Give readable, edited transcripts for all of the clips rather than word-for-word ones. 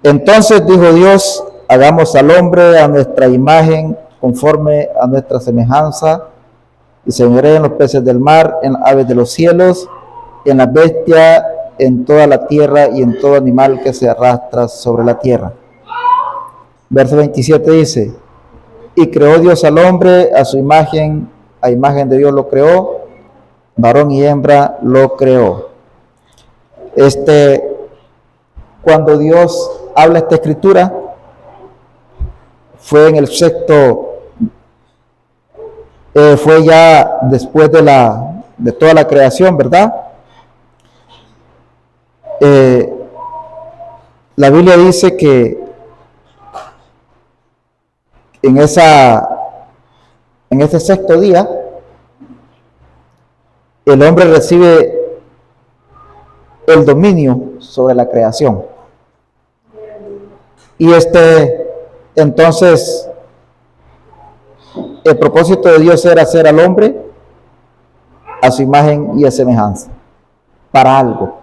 Entonces dijo Dios, hagamos al hombre a nuestra imagen, conforme a nuestra semejanza, y señoree en los peces del mar, en las aves de los cielos, en las bestias, en toda la tierra y en todo animal que se arrastra sobre la tierra. Verso 27 dice, y creó Dios al hombre a su imagen, a imagen de Dios lo creó, varón y hembra lo creó. Cuando Dios habla esta escritura, fue en el fue ya después de toda la creación, ¿verdad? La Biblia dice que en ese sexto día, el hombre recibe el dominio sobre la creación. Y entonces, el propósito de Dios era hacer al hombre a su imagen y a semejanza, para algo.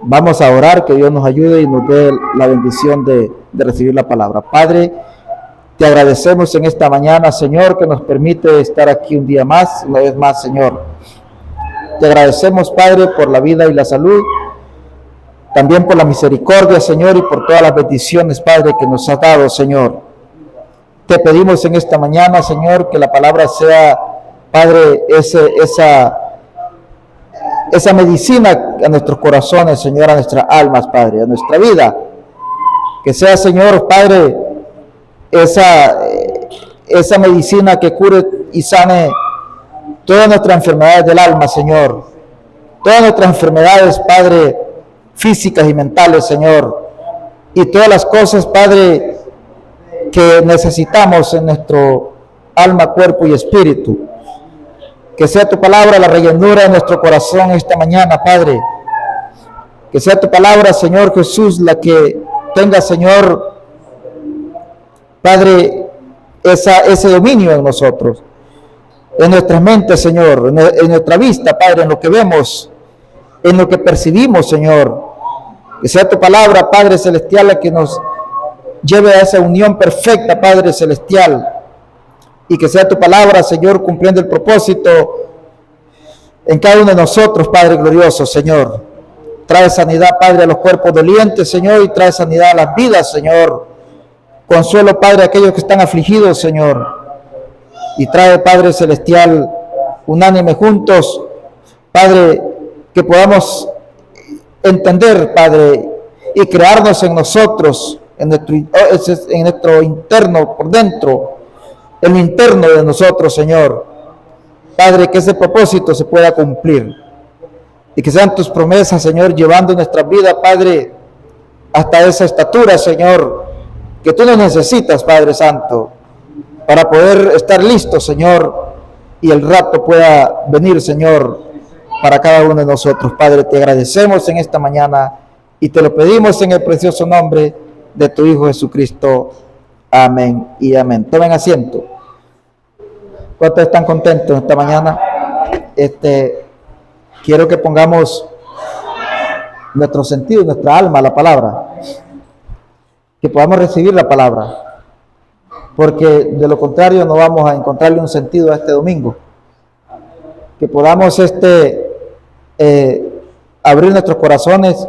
Vamos a orar, que Dios nos ayude y nos dé la bendición de recibir la palabra. Padre, te agradecemos en esta mañana, Señor, que nos permite estar aquí un día más, una vez más, Señor. Te agradecemos, Padre, por la vida y la salud, también por la misericordia, Señor, y por todas las bendiciones, Padre, que nos has dado, Señor. Te pedimos en esta mañana, Señor, que la palabra sea, Padre, esa medicina a nuestros corazones, Señor, a nuestras almas, Padre, a nuestra vida. Que sea, Señor, Padre, esa medicina que cure y sane todas nuestras enfermedades del alma, Señor. Todas nuestras enfermedades, Padre, físicas y mentales, Señor. Y todas las cosas, Padre, que necesitamos en nuestro alma, cuerpo y espíritu. Que sea tu palabra la rellenura de nuestro corazón esta mañana, Padre. Que sea tu palabra, Señor Jesús, la que tenga, Señor, Padre, ese dominio en nosotros, en nuestras mentes, Señor, en nuestra vista, Padre, en lo que vemos, en lo que percibimos, Señor. Que sea tu palabra, Padre Celestial, la que nos lleve a esa unión perfecta, Padre Celestial. Y que sea tu palabra, Señor, cumpliendo el propósito en cada uno de nosotros, Padre glorioso, Señor. Trae sanidad, Padre, a los cuerpos dolientes, Señor, y trae sanidad a las vidas, Señor. Consuelo, Padre, a aquellos que están afligidos, Señor. Y trae, Padre Celestial, unánime juntos, Padre, que podamos entender, Padre, y crearnos en nosotros, en nuestro interno, por dentro, en lo interno de nosotros, Señor. Padre, que ese propósito se pueda cumplir. Y que sean tus promesas, Señor, llevando nuestra vida, Padre, hasta esa estatura, Señor, que tú nos necesitas, Padre Santo, para poder estar listos, Señor, y el rato pueda venir, Señor, para cada uno de nosotros. Padre, te agradecemos en esta mañana y te lo pedimos en el precioso nombre de tu Hijo Jesucristo. Amén y amén. Tomen asiento. ¿Cuántos están contentos esta mañana? Quiero que pongamos nuestro sentido, nuestra alma a la palabra. Que podamos recibir la palabra. Porque de lo contrario no vamos a encontrarle un sentido a este domingo. Que podamos abrir nuestros corazones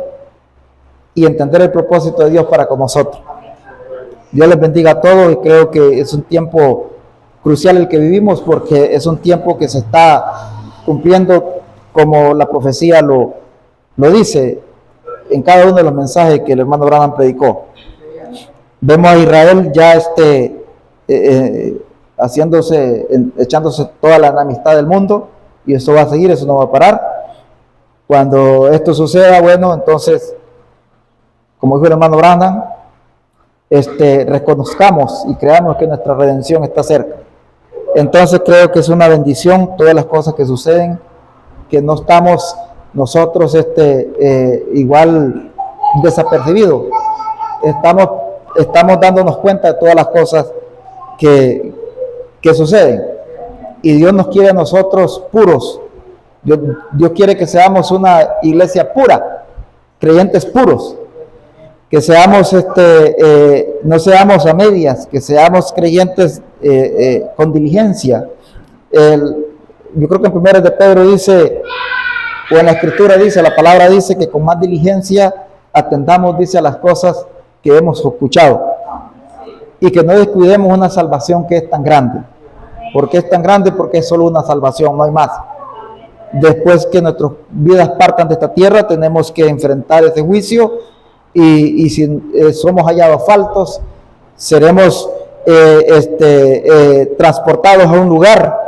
y entender el propósito de Dios para con nosotros. Dios les bendiga a todos y creo que es un tiempo crucial el que vivimos porque es un tiempo que se está cumpliendo como la profecía lo dice en cada uno de los mensajes que el hermano Branham predicó. Vemos a Israel ya echándose toda la enemistad del mundo y eso va a seguir, eso no va a parar. Cuando esto suceda, bueno, entonces, como dijo el hermano Branham, reconozcamos y creamos que nuestra redención está cerca. Entonces creo que es una bendición todas las cosas que suceden, que no estamos nosotros igual desapercibidos. Estamos dándonos cuenta de todas las cosas que suceden. Y Dios nos quiere a nosotros puros. Dios quiere que seamos una iglesia pura, creyentes puros. que seamos, no seamos a medias, que seamos creyentes con diligencia. Yo creo que en 1 de Pedro dice, o en la Escritura dice, la palabra dice que con más diligencia atendamos, dice, a las cosas que hemos escuchado, y que no descuidemos una salvación que es tan grande. ¿Por qué es tan grande? Porque es solo una salvación, no hay más. Después que nuestras vidas partan de esta tierra, tenemos que enfrentar ese juicio, y si somos hallados faltos, seremos transportados a un lugar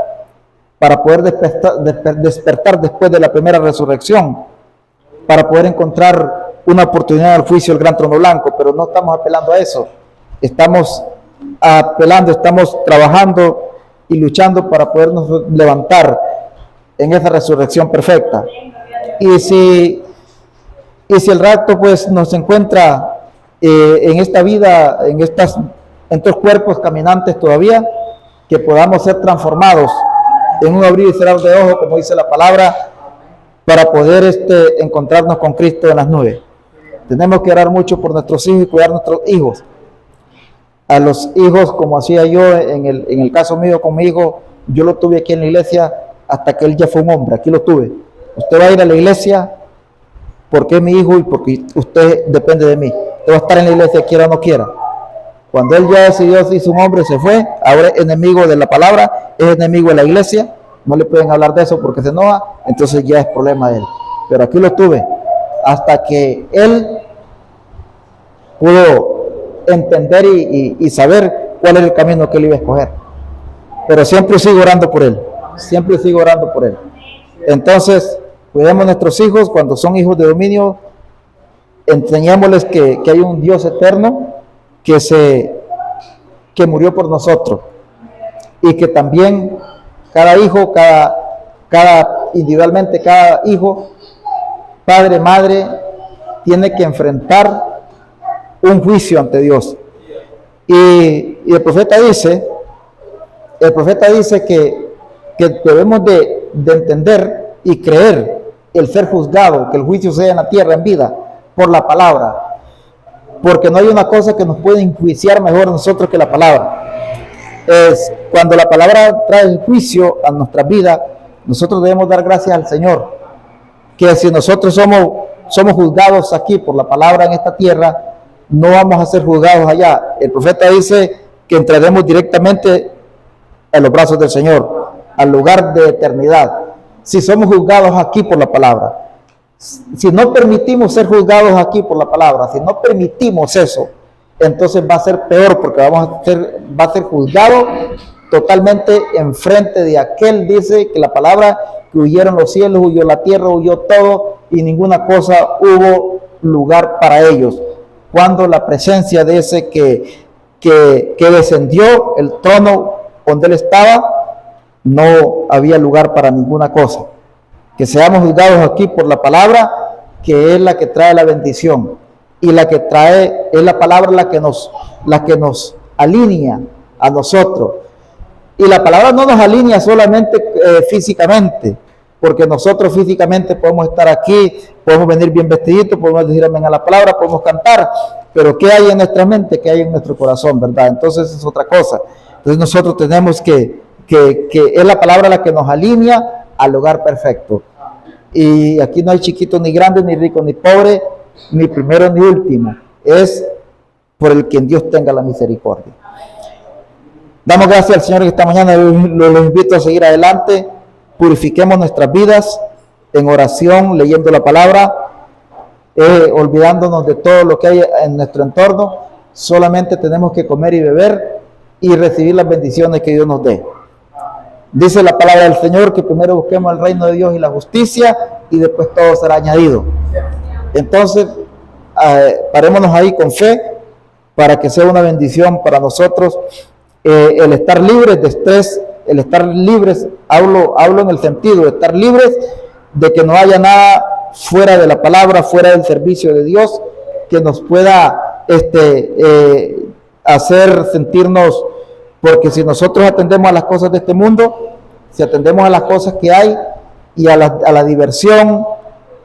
para poder despertar después de la primera resurrección, para poder encontrar una oportunidad del juicio del gran trono blanco. Pero no estamos apelando a eso, estamos trabajando y luchando para podernos levantar en esa resurrección perfecta. Y si el rapto pues nos encuentra en esta vida, en estos cuerpos caminantes todavía, que podamos ser transformados en un abrir y cerrar de ojos, como dice la palabra, para poder encontrarnos con Cristo en las nubes. Tenemos que orar mucho por nuestros hijos y cuidar a nuestros hijos. A los hijos, como hacía yo en el caso mío con mi hijo, yo lo tuve aquí en la iglesia hasta que él ya fue un hombre, aquí lo tuve. Usted va a ir a la iglesia porque es mi hijo y porque usted depende de mí. Usted va a estar en la iglesia quiera o no quiera. Cuando él ya decidió, se hizo un hombre, se fue, ahora es enemigo de la palabra, es enemigo de la iglesia, no le pueden hablar de eso porque se enoja, entonces ya es problema de él. Pero aquí lo tuve hasta que él pudo entender y saber cuál es el camino que él iba a escoger. Pero siempre sigo orando por él, siempre sigo orando por él. Entonces, cuidemos a nuestros hijos cuando son hijos de dominio, enseñémosles que hay un Dios eterno que murió por nosotros, y que también cada hijo, individualmente, cada hijo, padre, madre, tiene que enfrentar un juicio ante Dios. Y el profeta dice que debemos de entender y creer el ser juzgado, que el juicio sea en la tierra, en vida, por la palabra, porque no hay una cosa que nos pueda enjuiciar mejor a nosotros que la palabra. Cuando la palabra trae el juicio a nuestras vidas, nosotros debemos dar gracias al Señor, que si nosotros somos juzgados aquí por la palabra en esta tierra, no vamos a ser juzgados allá. El profeta dice que entraremos directamente a los brazos del Señor, al lugar de eternidad, si somos juzgados aquí por la palabra. Si no permitimos ser juzgados aquí por la palabra, si no permitimos eso, entonces va a ser peor, porque va a ser juzgado totalmente enfrente de aquel. Dice que la palabra, que huyeron los cielos, huyó la tierra, huyó todo, y ninguna cosa hubo lugar para ellos. Cuando la presencia de ese que descendió el trono donde él estaba, no había lugar para ninguna cosa. Que seamos juzgados aquí por la palabra, que es la que trae la bendición, y la que trae, es la palabra la que nos alinea a nosotros. Y la palabra no nos alinea solamente físicamente, porque nosotros físicamente podemos estar aquí, podemos venir bien vestiditos, podemos decir amén a la palabra, podemos cantar, pero ¿qué hay en nuestra mente? ¿Qué hay en nuestro corazón? ¿Verdad? Entonces es otra cosa. Entonces nosotros tenemos que es la palabra la que nos alinea al lugar perfecto. Y aquí no hay chiquito ni grande, ni rico ni pobre, ni primero ni último. Es por el quien Dios tenga la misericordia. Damos gracias al Señor que esta mañana los invito a seguir adelante. Purifiquemos nuestras vidas en oración, leyendo la palabra, olvidándonos de todo lo que hay en nuestro entorno. Solamente tenemos que comer y beber y recibir las bendiciones que Dios nos dé. Dice la palabra del Señor que primero busquemos el reino de Dios y la justicia, y después todo será añadido. Entonces, parémonos ahí con fe para que sea una bendición para nosotros el estar libres de estrés, el estar libres, hablo en el sentido de estar libres de que no haya nada fuera de la palabra, fuera del servicio de Dios, que nos pueda hacer sentirnos. Porque si nosotros atendemos a las cosas de este mundo, si atendemos a las cosas que hay y a la diversión,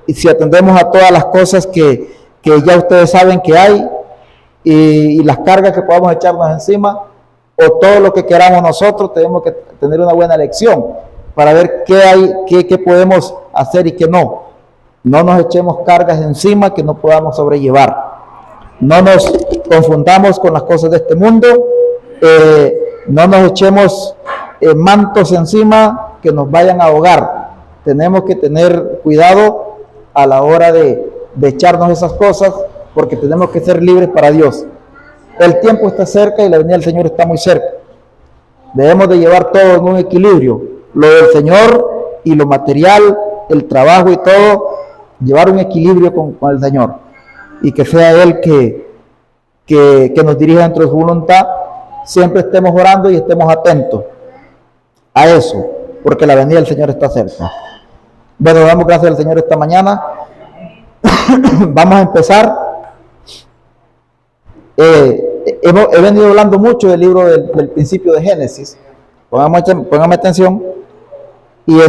y si atendemos a todas las cosas que que ya ustedes saben que hay, y las cargas que podamos echarnos encima, o todo lo que queramos nosotros. Tenemos que tener una buena elección para ver qué hay, qué podemos hacer y qué no. No nos echemos cargas encima que no podamos sobrellevar. No nos confundamos con las cosas de este mundo. No nos echemos mantos encima que nos vayan a ahogar. Tenemos que tener cuidado a la hora de echarnos esas cosas, porque tenemos que ser libres para Dios. El tiempo está cerca y la venida del Señor está muy cerca. Debemos de llevar todo en un equilibrio, lo del Señor y lo material, el trabajo y todo, llevar un equilibrio con el Señor, y que sea Él que nos dirija dentro de su voluntad. Siempre estemos orando y estemos atentos a eso, porque la venida del Señor está cerca. Bueno, damos gracias al Señor esta mañana. Vamos a empezar. He venido hablando mucho del libro del principio de Génesis. Póngame atención. Y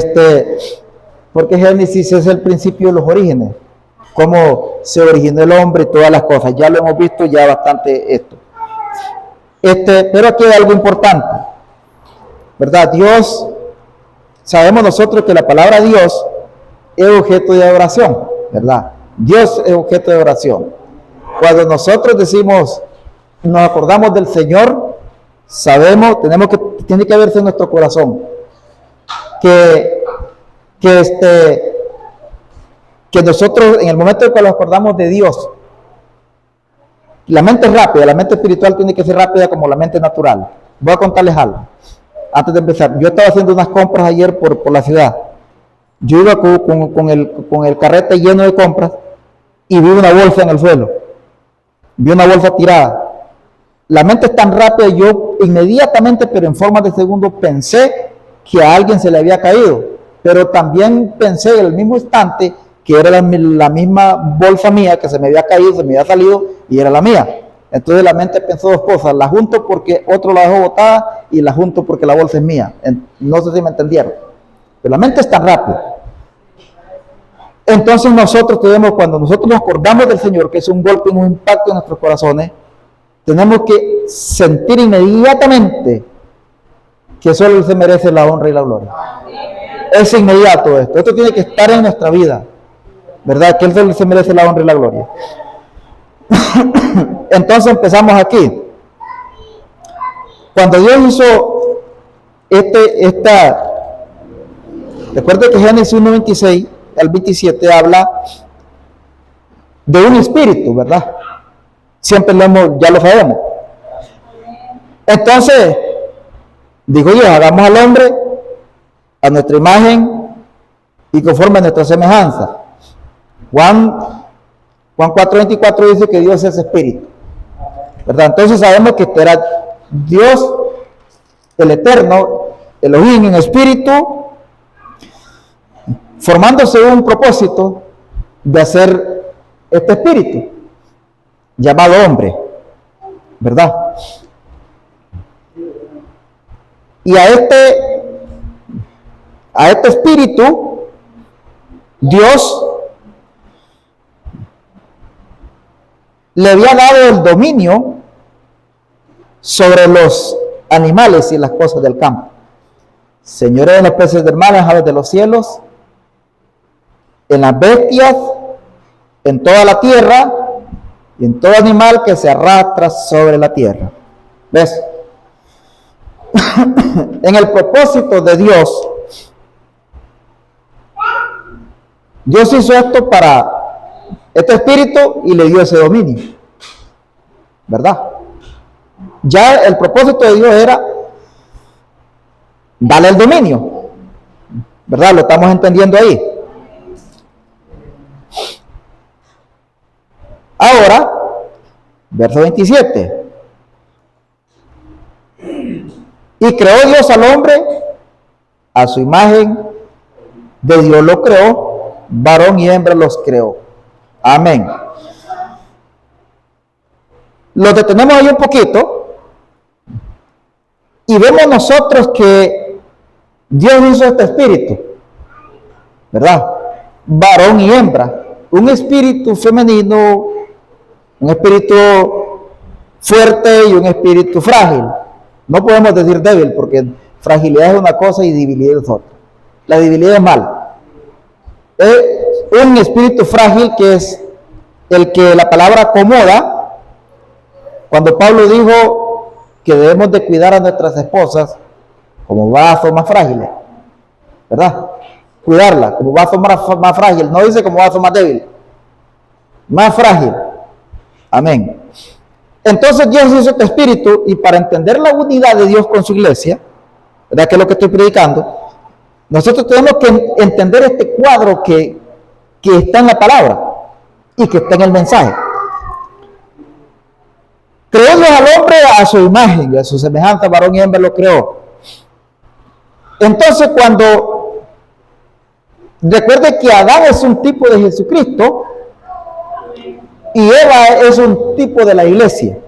porque Génesis es el principio de los orígenes, cómo se originó el hombre y todas las cosas. Ya lo hemos visto ya bastante esto. Pero aquí hay algo importante, ¿verdad? Dios, sabemos nosotros que la palabra Dios es objeto de adoración, ¿verdad? Dios es objeto de adoración. Cuando nosotros decimos, nos acordamos del Señor, sabemos, tiene que verse en nuestro corazón que nosotros en el momento en que nos acordamos de Dios, la mente es rápida, la mente espiritual tiene que ser rápida como la mente natural. Voy a contarles algo antes de empezar. Yo estaba haciendo unas compras ayer por la ciudad. Yo iba con el carrete lleno de compras y vi una bolsa en el suelo. Vi una bolsa tirada. La mente es tan rápida, yo inmediatamente, pero en forma de segundo, pensé que a alguien se le había caído. Pero también pensé en el mismo instante que era la misma bolsa mía, que se me había caído, se me había salido y era la mía. Entonces la mente pensó dos cosas: la junto porque otro la dejó botada, y la junto porque la bolsa es mía. No sé si me entendieron, pero la mente es tan rápida. Entonces cuando nosotros nos acordamos del Señor, que es un golpe, un impacto en nuestros corazones, tenemos que sentir inmediatamente que solo Él se merece la honra y la gloria. Es inmediato esto. Esto tiene que estar en nuestra vida, ¿verdad? Que Él solo se merece la honra y la gloria. Entonces empezamos aquí. Cuando Dios hizo recuerde que Génesis 1:26 al 27 habla de un espíritu, ¿verdad? Siempre ya lo sabemos. Entonces, digo yo, hagamos al hombre a nuestra imagen y conforme a nuestra semejanza. Juan 4:24 dice que Dios es espíritu, ¿verdad? Entonces sabemos que era Dios, el eterno, Elohim en espíritu, formándose un propósito de hacer este espíritu llamado hombre, ¿verdad? Y a este espíritu Dios le había dado el dominio sobre los animales y las cosas del campo. Señores de los peces del mar, en las aves de los cielos, en las bestias, en toda la tierra y en todo animal que se arrastra sobre la tierra. ¿Ves? En el propósito de Dios, Dios hizo esto para este espíritu y le dio ese dominio, ¿verdad? Ya el propósito de Dios era darle el dominio, ¿verdad? Lo estamos entendiendo ahí. Ahora, verso 27. Y creó Dios al hombre a su imagen, de Dios lo creó, varón y hembra los creó. Amén. Lo detenemos ahí un poquito y vemos nosotros que Dios hizo este espíritu, ¿verdad? Varón y hembra, un espíritu femenino Un espíritu fuerte y un espíritu frágil. No podemos decir débil, porque fragilidad es una cosa y debilidad es otra. La debilidad es mal. Es un espíritu frágil, que es el que la palabra acomoda. Cuando Pablo dijo que debemos de cuidar a nuestras esposas como vasos más frágiles, ¿verdad? Cuidarla como vaso más frágil. No dice como vaso más débil, más frágil. Amén. Entonces Dios hizo este espíritu, y para entender la unidad de Dios con su iglesia, ¿verdad? Que es lo que estoy predicando, nosotros tenemos que entender este cuadro que está en la palabra y que está en el mensaje. Creó Dios al hombre a su imagen y a su semejanza, varón y hembra lo creó. Entonces, cuando recuerde que Adán es un tipo de Jesucristo y Eva es un tipo de la iglesia,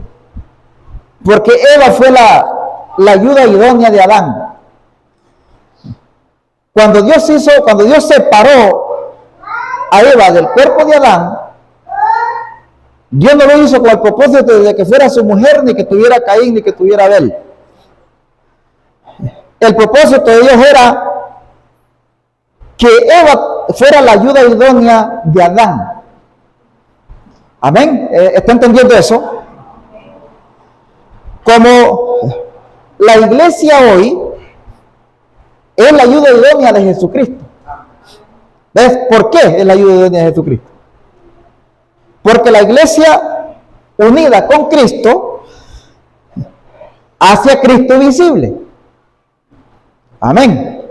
porque Eva fue la ayuda idónea de Adán. Cuando Dios separó a Eva del cuerpo de Adán, Dios no lo hizo con el propósito de que fuera su mujer, ni que tuviera Caín, ni que tuviera Abel. El propósito de Dios era que Eva fuera la ayuda idónea de Adán. Amén. ¿Está entendiendo eso? Como la iglesia hoy es la ayuda idónea de Jesucristo. ¿Ves por qué es la ayuda idónea de Jesucristo? Porque la iglesia unida con Cristo hace a Cristo visible. Amén.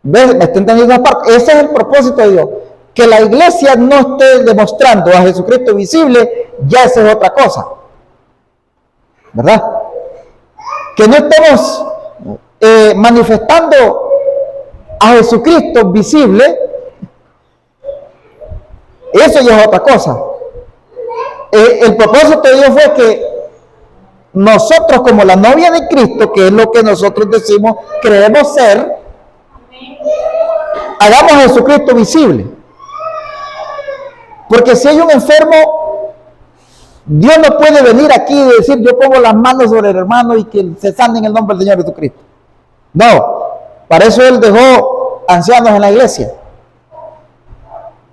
¿Ves? ¿Me está entendiendo esa parte? Ese es el propósito de Dios. Que la iglesia no esté demostrando a Jesucristo visible, ya esa es otra cosa, ¿verdad? Que no estemos manifestando a Jesucristo visible, eso ya es otra cosa. El propósito de Dios fue que nosotros, como la novia de Cristo, que es lo que nosotros decimos creemos ser, hagamos a Jesucristo visible. Porque si hay un enfermo, Dios no puede venir aquí y decir: yo pongo las manos sobre el hermano y que se sane en el nombre del Señor Jesucristo. No, para eso Él dejó ancianos en la iglesia.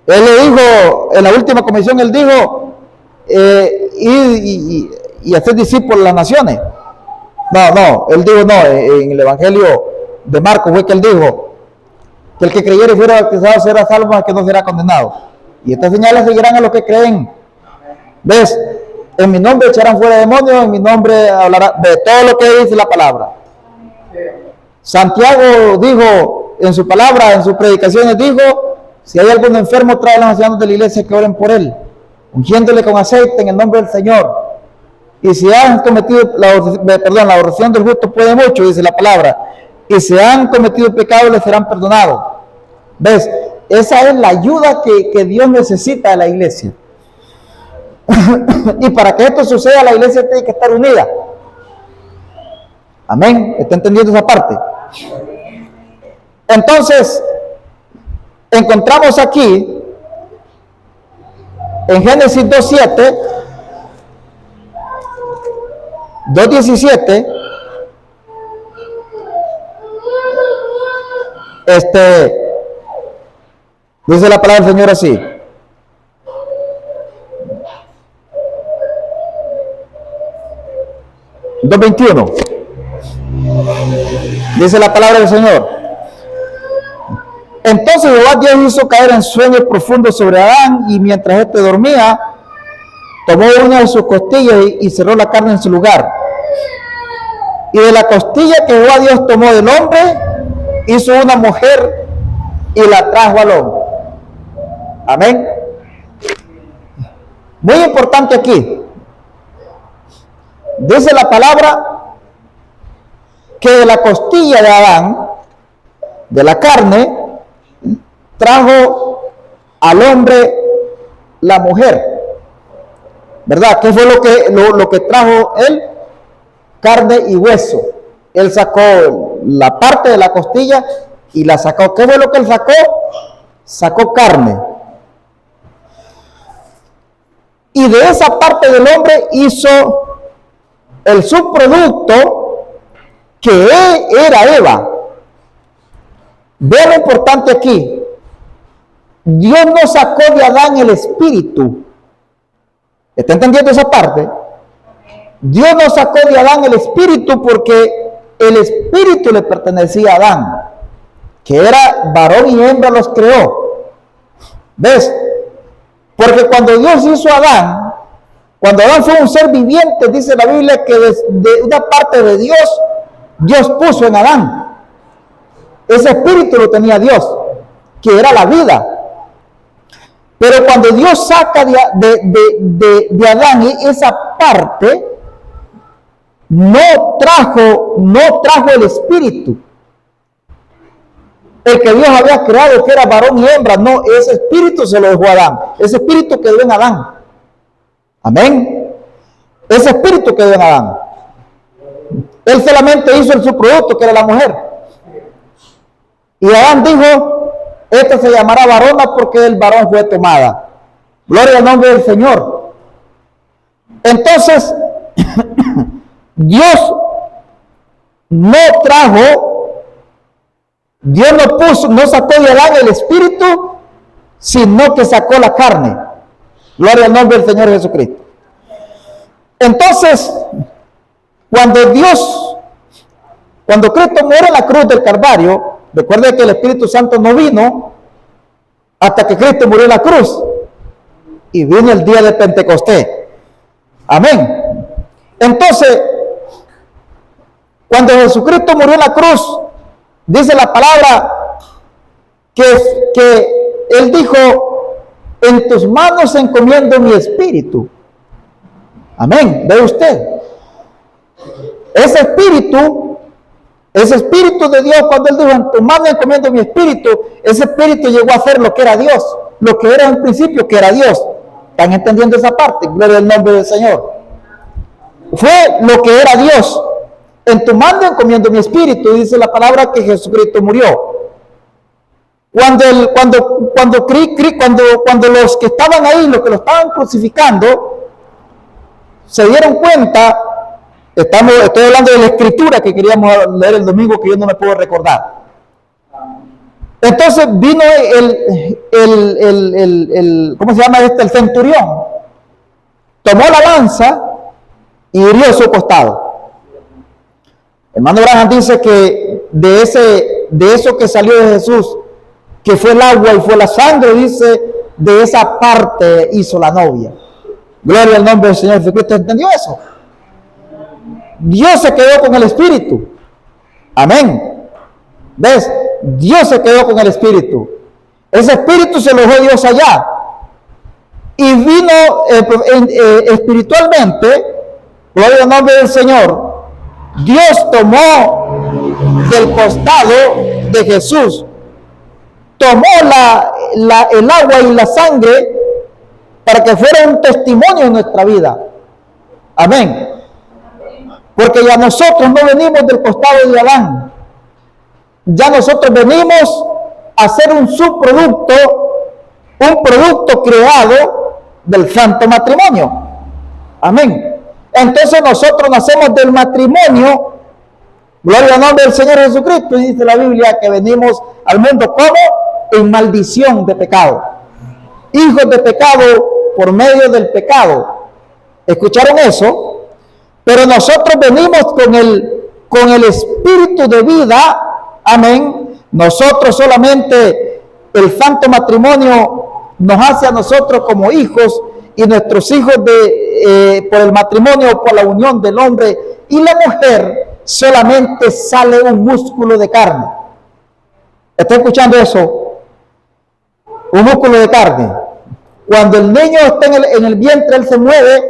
Él le dijo, en la última comisión, Él dijo, y hacer discípulos de las naciones. No, Él dijo, no, en el Evangelio de Marcos fue que Él dijo que el que creyere y fuera bautizado será salvo, el que no será condenado. Y estas señales seguirán a los que creen. ¿Ves? En mi nombre echarán fuera demonios, en mi nombre hablará de todo lo que dice la palabra. Santiago dijo en su palabra, en sus predicaciones, dijo: si hay algún enfermo, trae a los ancianos de la iglesia que oren por él, ungiéndole con aceite en el nombre del Señor. Y si han cometido la oración del justo puede mucho, dice la palabra. Y si han cometido pecado, les serán perdonados. ¿Ves? Esa es la ayuda que Dios necesita de la iglesia. Y para que esto suceda, la iglesia tiene que estar unida. Amén. ¿Está entendiendo esa parte? Entonces, encontramos aquí en Génesis 2:7, 2:17, dice la palabra del Señor así: 2:21, dice la palabra del Señor: entonces Jehová Dios hizo caer en sueño profundo sobre Adán, y mientras éste dormía, tomó una de sus costillas y cerró la carne en su lugar. Y de la costilla que Jehová Dios tomó del hombre, hizo una mujer y la trajo al hombre. Amén. Muy importante aquí. Dice la palabra que de la costilla de Adán, de la carne, trajo al hombre la mujer. ¿Verdad? ¿Qué fue lo que trajo él? Carne y hueso. Él sacó la parte de la costilla y la sacó. ¿Qué fue lo que él sacó? Sacó carne. y de esa parte del hombre hizo el subproducto que era Eva. Vean lo importante aquí. Dios no sacó de Adán el espíritu. ¿Está entendiendo esa parte? Dios no sacó de Adán el espíritu porque el espíritu le pertenecía a Adán, que era varón y hembra los creó. ¿Ves? Porque cuando Dios hizo a Adán, cuando Adán fue un ser viviente, dice la Biblia que de una parte de Dios, Dios puso en Adán. Ese espíritu lo tenía Dios, que era la vida. Pero cuando Dios saca de Adán esa parte, no trajo el espíritu. El que Dios había creado, que era varón y hembra, no, ese espíritu se lo dejó a Adán. Ese espíritu quedó en Adán. Amén. Ese espíritu quedó en Adán. Él solamente hizo el subproducto, que era la mujer. Y Adán dijo: esta se llamará varona porque el varón fue tomada. Gloria al nombre del Señor. Entonces, Dios no sacó de Adán el espíritu, sino que sacó la carne. Gloria al nombre del Señor Jesucristo. Entonces, cuando Cristo muere en la cruz del Calvario, recuerde que el Espíritu Santo no vino hasta que Cristo murió en la cruz, y vino el día de Pentecostés. Amén. Entonces, cuando Jesucristo murió en la cruz, dice la palabra que Él dijo: en tus manos encomiendo mi espíritu. Amén. ¿Ve usted? Ese espíritu de Dios, cuando Él dijo: en tus manos encomiendo mi espíritu, ese espíritu llegó a ser lo que era Dios, lo que era en un principio, que era Dios. ¿Están entendiendo esa parte? Gloria al nombre del Señor. Fue lo que era Dios. En tu mano encomiendo mi espíritu, dice la palabra que Jesucristo murió. Cuando los que estaban ahí, los que lo estaban crucificando, se dieron cuenta, estoy hablando de la escritura que queríamos leer el domingo, que yo no me puedo recordar. Entonces vino ¿cómo se llama el centurión? Tomó la lanza y hirió su costado. Hermano Branham dice que de eso que salió de Jesús, que fue el agua y fue la sangre, dice, de esa parte hizo la novia. Gloria al nombre del Señor Jesucristo. ¿Entendió eso? Dios se quedó con el espíritu. Amén. ¿Ves? Dios se quedó con el espíritu. Ese espíritu se lo dejó Dios allá. Y vino espiritualmente, gloria al nombre del Señor, Dios tomó del costado de Jesús, tomó el agua y la sangre para que fuera un testimonio en nuestra vida. Amén. Porque ya nosotros no venimos del costado de Adán. Ya nosotros venimos a ser un subproducto, un producto creado del santo matrimonio. Amén. Entonces nosotros nacemos del matrimonio, gloria al nombre del Señor Jesucristo, y dice la Biblia que venimos al mundo como en maldición de pecado, hijos de pecado por medio del pecado. ¿Escucharon eso? Pero nosotros venimos con el espíritu de vida. Amén. Nosotros solamente, el santo matrimonio nos hace a nosotros como hijos, y nuestros hijos por el matrimonio, por la unión del hombre y la mujer, solamente sale un músculo de carne. ¿Está escuchando eso? Un músculo de carne. Cuando el niño está en el vientre, él se mueve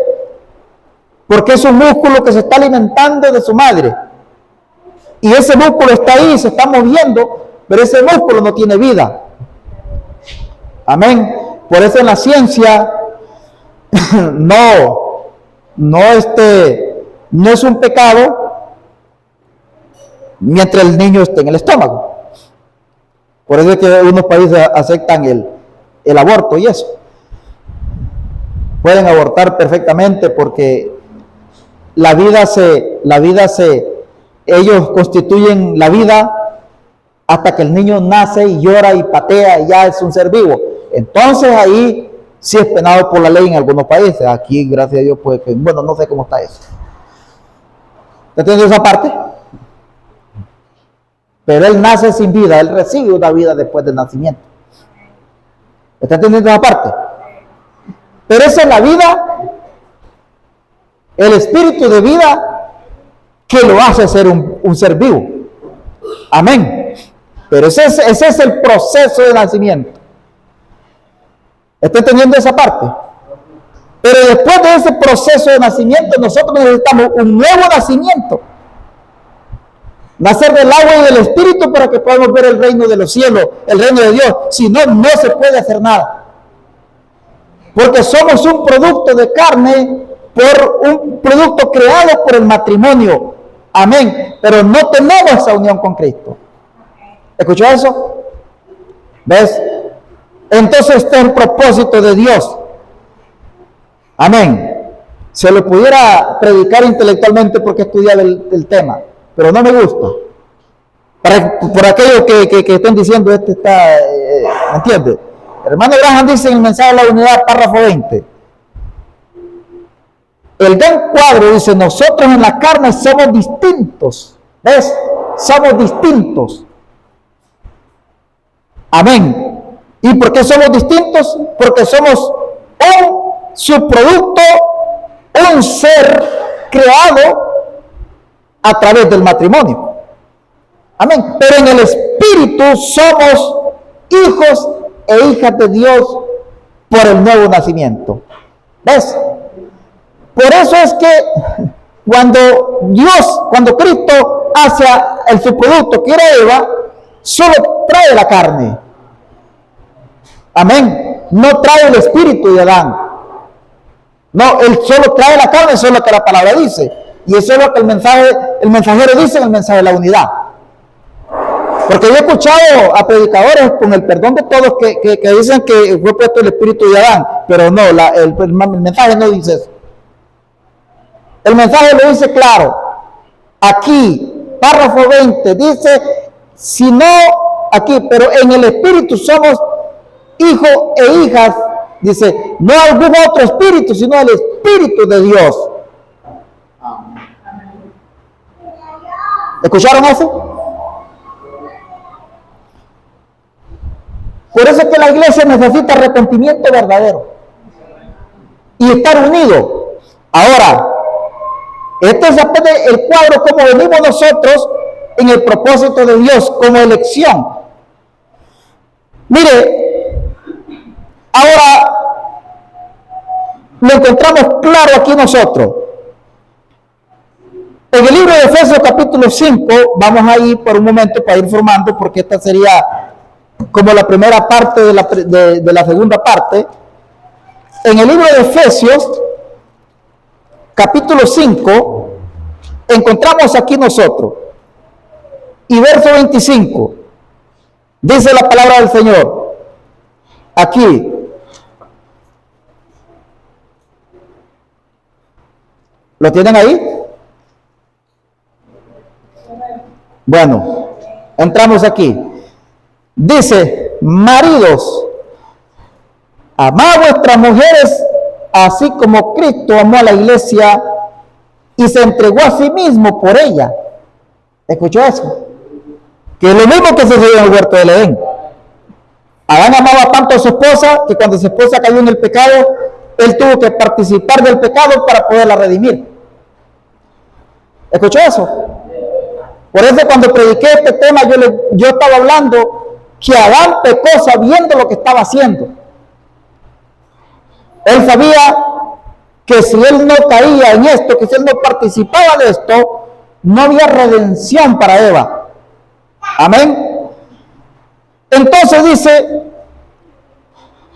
porque es un músculo que se está alimentando de su madre. Y ese músculo está ahí, se está moviendo, pero ese músculo no tiene vida. Amén. Por eso en la ciencia no es un pecado mientras el niño esté en el estómago. Por eso es que unos países aceptan el aborto y eso. pueden abortar perfectamente porque ellos constituyen la vida hasta que el niño nace y llora y patea y ya es un ser vivo. Entonces ahí sí es penado por la ley en algunos países. Aquí, gracias a Dios, pues, bueno, no sé cómo está eso. ¿Está entendiendo esa parte? Pero él nace sin vida, él recibe una vida después del nacimiento. ¿Está entendiendo esa parte? Pero esa es la vida, el espíritu de vida que lo hace ser un ser vivo. Amén. Pero ese es el proceso de nacimiento. ¿Está entendiendo esa parte? Pero después de ese proceso de nacimiento, nosotros necesitamos un nuevo nacimiento. Nacer del agua y del espíritu para que podamos ver el reino de los cielos, el reino de Dios. Si no, no se puede hacer nada. Porque somos un producto de carne, por un producto creado por el matrimonio. Amén. Pero no tenemos esa unión con Cristo. ¿Escuchó eso? ¿Ves? Entonces este es el propósito de Dios. Amén. Se lo pudiera predicar intelectualmente porque estudiaba el tema, pero no me gusta. Por aquello que estén diciendo, está, ¿me entiende? El hermano Graham dice en el mensaje de la unidad, párrafo 20. El gran cuadro dice, nosotros en la carne somos distintos. ¿Ves? Somos distintos. Amén. ¿Y por qué somos distintos? Porque somos un subproducto, un ser creado a través del matrimonio. Amén. Pero en el espíritu somos hijos e hijas de Dios por el nuevo nacimiento. ¿Ves? Por eso es que cuando Cristo hace el subproducto que era Eva, solo trae la carne. Amén. No trae el espíritu de Adán. No, él solo trae la carne, eso es lo que la palabra dice. Y eso es lo que el mensajero dice en el mensaje de la unidad. Porque yo he escuchado a predicadores, con el perdón de todos, que dicen que fue puesto el espíritu de Adán, pero no, el mensaje no dice eso. El mensaje lo dice claro. Aquí, párrafo 20, dice, si no, aquí, pero en el espíritu somos hijos e hijas, dice, no algún otro espíritu, sino el espíritu de Dios. ¿Escucharon eso? Por eso es que la iglesia necesita arrepentimiento verdadero y estar unido. Ahora, este es el cuadro como venimos nosotros en el propósito de Dios como elección. Mire, ahora lo encontramos claro aquí nosotros. En el libro de Efesios capítulo 5, vamos a ir por un momento para ir formando, porque esta sería como la primera parte de la segunda parte. En el libro de Efesios capítulo 5, encontramos aquí nosotros, y verso 25, dice la palabra del Señor, aquí, ¿lo tienen ahí? Bueno, entramos aquí. Dice, maridos, amad a vuestras mujeres, así como Cristo amó a la iglesia y se entregó a sí mismo por ella. ¿Escuchó eso? Que es lo mismo que sucedió en el huerto del Edén. Adán amaba tanto a su esposa que cuando su esposa cayó en el pecado, él tuvo que participar del pecado para poderla redimir. ¿Escuchó eso? Por eso cuando prediqué este tema, yo estaba hablando que Adán pecó sabiendo lo que estaba haciendo. Él sabía que si él no caía en esto, que si él no participaba de esto, no había redención para Eva. Amén. Entonces dice,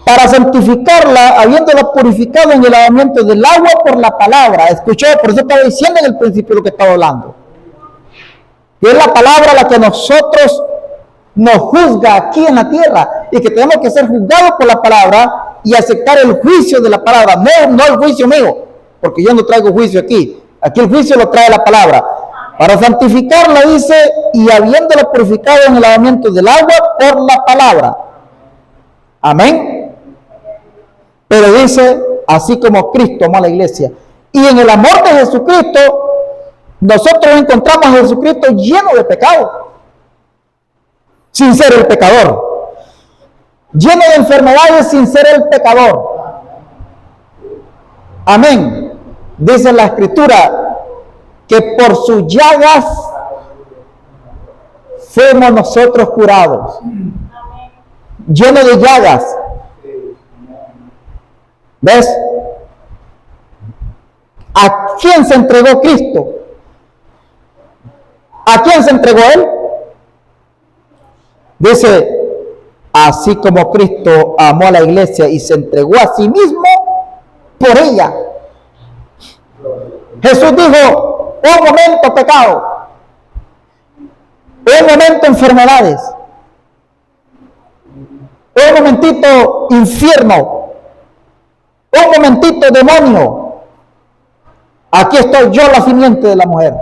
para santificarla, habiéndola purificado en el lavamiento del agua por la palabra. Escuchó, por eso estaba diciendo en el principio lo que estaba hablando. Que es la palabra la que nosotros nos juzga aquí en la tierra y que tenemos que ser juzgados por la palabra y aceptar el juicio de la palabra, no el juicio mío, porque yo no traigo juicio aquí el juicio lo trae la palabra, para santificarla, dice, y habiéndola purificado en el lavamiento del agua por la palabra. Amén. Pero dice, así como Cristo amó a la iglesia, y en el amor de Jesucristo, nosotros encontramos a Jesucristo lleno de pecado, sin ser el pecador, lleno de enfermedades sin ser el pecador. Amén. Dice la Escritura que por sus llagas fuimos nosotros curados. Lleno de llagas. ¿Ves? ¿A quién se entregó Cristo? ¿A quién se entregó Él? Dice, así como Cristo amó a la iglesia y se entregó a sí mismo por ella. Jesús dijo, un momento pecado, un momento enfermedades, un momentito infierno, un momentito demonio. Aquí estoy yo, la simiente de la mujer.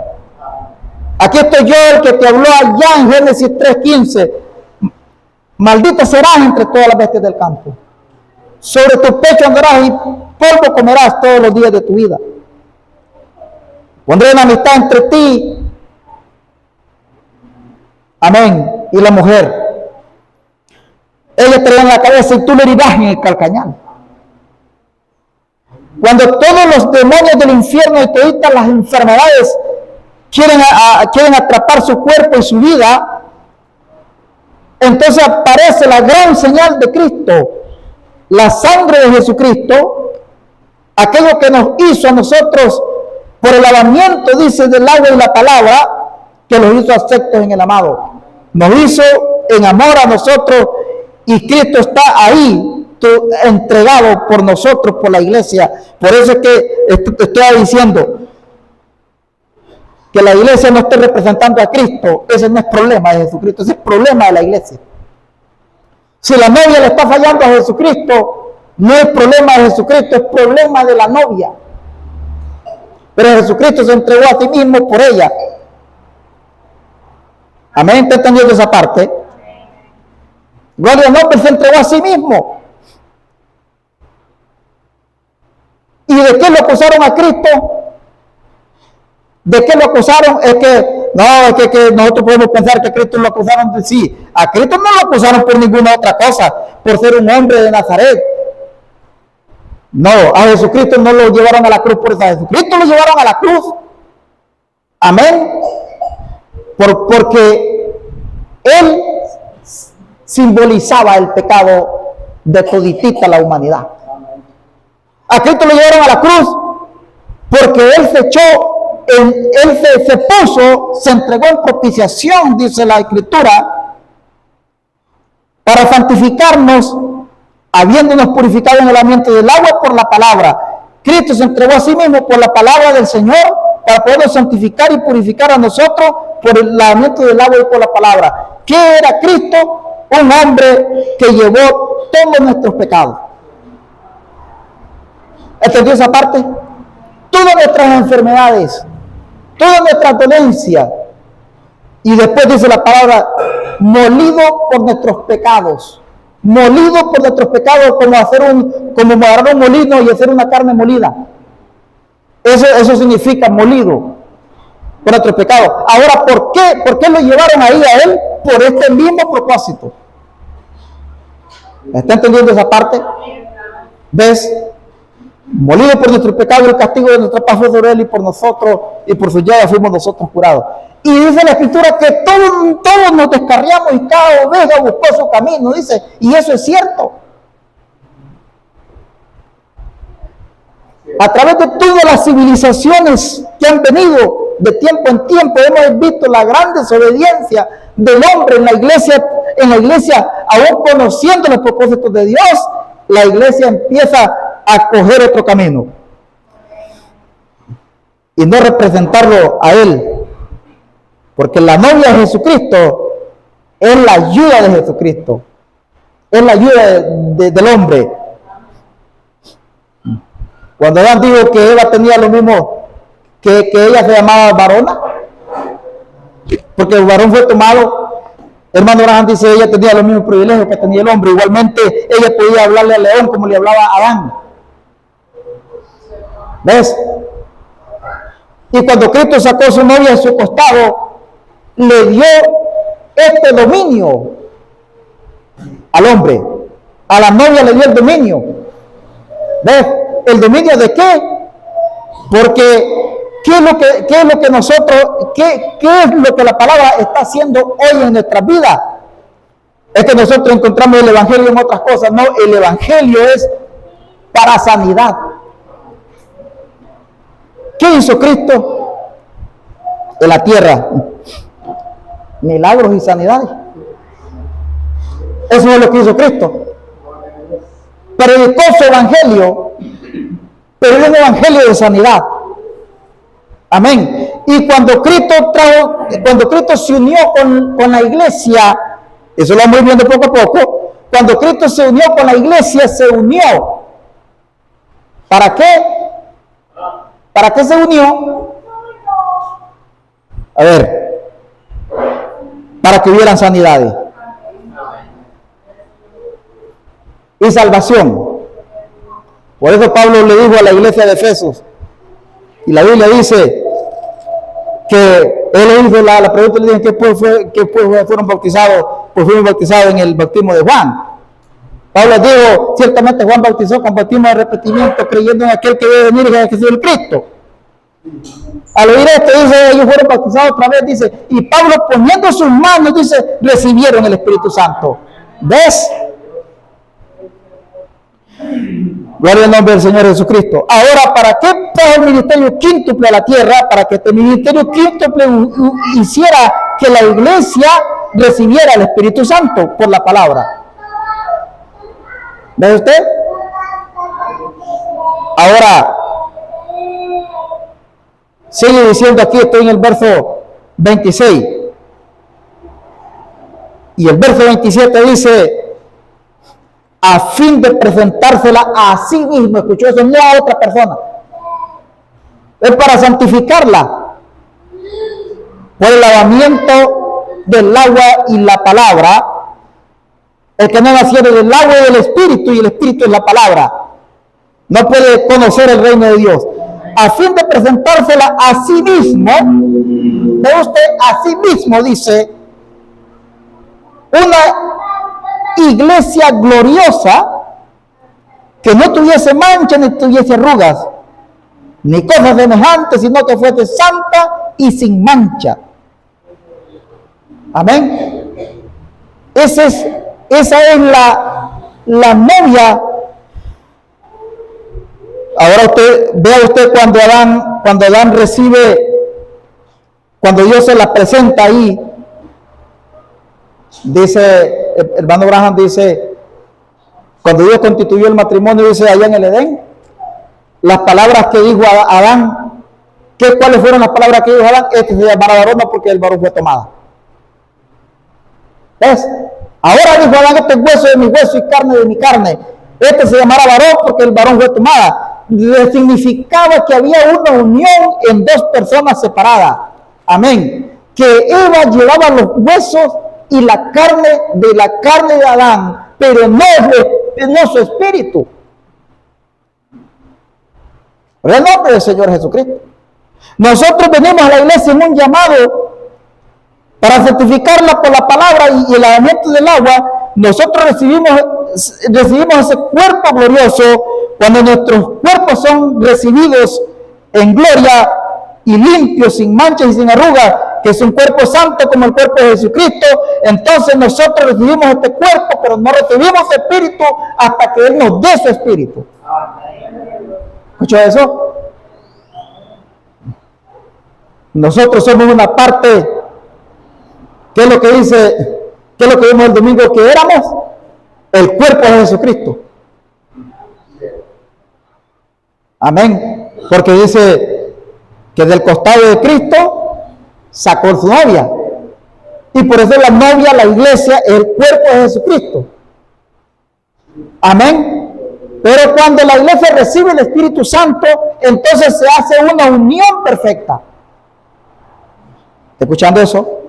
Aquí estoy yo, el que te habló allá en Génesis 3:15. Maldita serás entre todas las bestias del campo. Sobre tu pecho andarás y polvo comerás todos los días de tu vida. Pondré una amistad entre ti, amén, y la mujer. Ella te da en la cabeza y tú le herirás en el calcañal. Cuando todos los demonios del infierno y todas las enfermedades quieren atrapar su cuerpo y su vida, entonces aparece la gran señal de Cristo, la sangre de Jesucristo, aquello que nos hizo a nosotros por el lavamiento, dice, del agua y la palabra, que los hizo aceptos en el amado. Nos hizo en amor a nosotros y Cristo está ahí, entregado por nosotros, por la iglesia. Por eso es que te estoy diciendo que la iglesia no esté representando a Cristo. Ese no es problema de Jesucristo, ese es problema de la iglesia. Si la novia le está fallando a Jesucristo, no es problema de Jesucristo, es problema de la novia. Pero Jesucristo se entregó a sí mismo por ella. Amén, ¿está entendiendo esa parte? Gloria al nombre, se entregó a sí mismo. ¿Y de qué lo acusaron a Cristo? ¿De qué lo acusaron? Es que nosotros podemos pensar que a Cristo lo acusaron de sí. A Cristo no lo acusaron por ninguna otra cosa, por ser un hombre de Nazaret. No, a Jesucristo no lo llevaron a la cruz por eso. A Jesucristo lo llevaron a la cruz. Amén. Porque Él simbolizaba el pecado de toditita la humanidad. A Cristo lo llevaron a la cruz porque Él se echó, Él se puso, se entregó en propiciación, dice la Escritura, para santificarnos, habiéndonos purificado en el lavamiento del agua por la palabra. Cristo se entregó a sí mismo por la palabra del Señor para podernos santificar y purificar a nosotros por el lavamiento del agua y por la palabra. ¿Qué era Cristo? Un hombre que llevó todos nuestros pecados. ¿Entendió esa parte? Todas nuestras enfermedades, todas nuestras dolencias. Y después dice la palabra, molido por nuestros pecados. Molido por nuestros pecados, como agarrar un molino y hacer una carne molida. Eso significa molido por nuestros pecados. Ahora, ¿por qué? ¿Por qué lo llevaron ahí a Él? Por este mismo propósito. ¿Está entendiendo esa parte? ¿Ves? Molido por nuestro pecado, el castigo de nuestra paz fue sobre Él, y por nosotros, y por su llaga fuimos nosotros curados. Y dice la Escritura que todos nos descarriamos y cada oveja buscó su camino, dice, y eso es cierto. A través de todas las civilizaciones que han venido de tiempo en tiempo, hemos visto la gran desobediencia del hombre en la iglesia, aún conociendo los propósitos de Dios, la iglesia empieza a coger otro camino y no representarlo a Él, porque la novia de Jesucristo es la ayuda de Jesucristo, es la ayuda del hombre. Cuando Adán dijo que Eva tenía lo mismo, que ella se llamaba varona, porque el varón fue tomado, hermano Abraham dice, ella tenía los mismos privilegios que tenía el hombre. Igualmente, ella podía hablarle al león como le hablaba a Adán. ¿Ves? Y cuando Cristo sacó a su novia de su costado, le dio este dominio al hombre. A la novia le dio el dominio. ¿Ves? ¿El dominio de qué? Porque ¿qué es lo que nosotros, qué es lo que la palabra está haciendo hoy en nuestras vidas? Es que nosotros encontramos el evangelio en otras cosas. No, el evangelio es para sanidad. ¿Qué hizo Cristo en la tierra? Milagros y sanidades. Eso es lo que hizo Cristo. Predicó su evangelio, pero es un evangelio de sanidad. Amén. Y cuando Cristo se unió con la iglesia, eso lo vamos viendo poco a poco. Cuando Cristo se unió con la iglesia, se unió. ¿Para qué? ¿Para qué se unió? A ver, para que hubieran sanidades y salvación. Por eso Pablo le dijo a la iglesia de Efesios, y la Biblia dice que él hizo la pregunta, le dijo que fueron bautizados, pues fueron bautizados en el bautismo de Juan. Pablo dijo, ciertamente Juan bautizó con bautismo de arrepentimiento, creyendo en aquel que debe venir, que es Jesús el Cristo. Al oír esto, dice, ellos fueron bautizados otra vez, dice, y Pablo poniendo sus manos, dice, recibieron el Espíritu Santo. ¿Ves? Gloria al nombre del Señor Jesucristo. Ahora, ¿para qué trajo el ministerio quíntuple a la tierra? Para que este ministerio quíntuple hiciera que la iglesia recibiera el Espíritu Santo por la palabra. ¿Ve usted? Ahora, sigue diciendo aquí, estoy en el verso 26. Y el verso 27 dice, a fin de presentársela a sí mismo, escuchó eso, no a otra persona. Es para santificarla por el lavamiento del agua y la palabra. El que no naciera del agua y del Espíritu, y el Espíritu es la palabra, no puede conocer el reino de Dios. A fin de presentársela a sí mismo, ve usted, a sí mismo, dice, una iglesia gloriosa que no tuviese mancha ni tuviese arrugas ni cosas semejantes, sino que fuese santa y sin mancha. Amén. Esa es la novia. Ahora vea usted cuando Adán recibe, cuando Dios se la presenta ahí, dice, el hermano Abraham dice, cuando Dios constituyó el matrimonio, dice allá en el Edén, las palabras que dijo a Adán, ¿cuáles fueron las palabras que dijo Adán? Este se llamará varón porque el varón fue tomada. ¿Ves? Ahora dijo Adán, este es hueso de mi hueso y carne de mi carne. Este se llamará varón porque el varón fue tomada. Significaba que había una unión en dos personas separadas. Amén. Que Eva llevaba los huesos y la carne de Adán, pero no su espíritu. Por el nombre del Señor Jesucristo. Nosotros venimos a la iglesia en un llamado para certificarla por la palabra y el lavamiento del agua. Nosotros recibimos ese cuerpo glorioso cuando nuestros cuerpos son recibidos en gloria y limpios, sin manchas y sin arrugas, que es un cuerpo santo como el cuerpo de Jesucristo. Entonces nosotros recibimos este cuerpo, pero no recibimos espíritu hasta que Él nos dé su espíritu. ¿Escuchó eso? Nosotros somos una parte. ¿Qué es lo que dice? ¿Qué es lo que vimos el domingo que éramos? El cuerpo de Jesucristo. Amén. Porque dice que del costado de Cristo sacó su novia. Y por eso la novia, la iglesia, es el cuerpo de Jesucristo. Amén. Pero cuando la iglesia recibe el Espíritu Santo, entonces se hace una unión perfecta. ¿Está escuchando eso?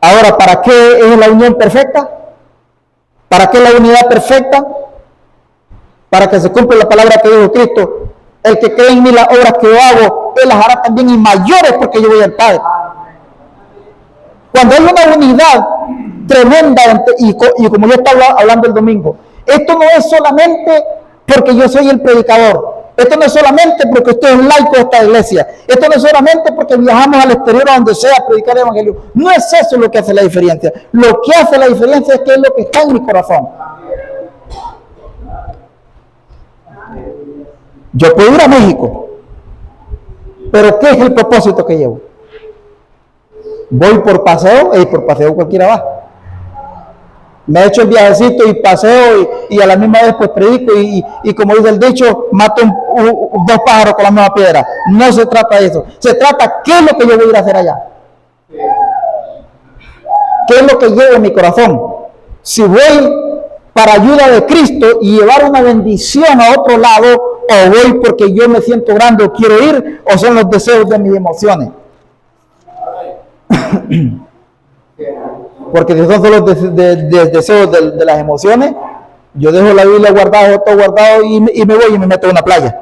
Ahora, ¿para qué es la unión perfecta? ¿Para qué la unidad perfecta? Para que se cumpla la palabra que dijo Cristo: el que cree en mí, las obras que yo hago, él las hará también y mayores, porque yo voy al Padre. Cuando hay una unidad tremenda, y como yo estaba hablando el domingo, esto no es solamente porque yo soy el predicador, esto no es solamente porque usted es laico de esta iglesia, esto no es solamente porque viajamos al exterior a donde sea a predicar el evangelio. No es eso lo que hace la diferencia. Lo que hace la diferencia es que es lo que está en mi corazón. Yo puedo ir a México, pero ¿qué es el propósito que llevo? Voy por paseo, y por paseo cualquiera va. Me he hecho el viajecito y paseo, y a la misma vez pues predico, y como dice el dicho, mato dos pájaros con la misma piedra. No se trata de eso. Se trata qué es lo que yo voy a ir a hacer allá. ¿Qué es lo que llevo en mi corazón? Si voy para ayuda de Cristo y llevar una bendición a otro lado, o voy porque yo me siento grande o quiero ir, o son los deseos de mis emociones. Porque si son solo los deseos de las emociones, yo dejo la Biblia guardada, todo guardado, y me voy y me meto en una playa.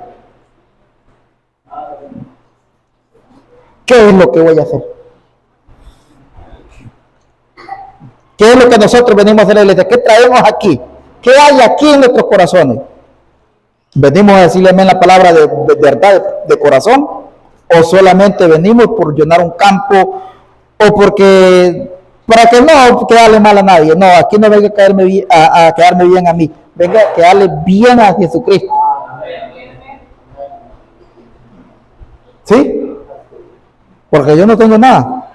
¿Qué es lo que voy a hacer? ¿Qué es lo que nosotros venimos a hacer en la iglesia? ¿Qué traemos aquí? ¿Qué hay aquí en nuestros corazones? ¿Venimos a decirle amén la palabra de verdad, de corazón? ¿O solamente venimos por llenar un campo, o porque, para que no quedarle mal a nadie? No, aquí no venga a quedarme bien a mí, venga a quedarle bien a Jesucristo. ¿Sí? Porque yo no tengo nada.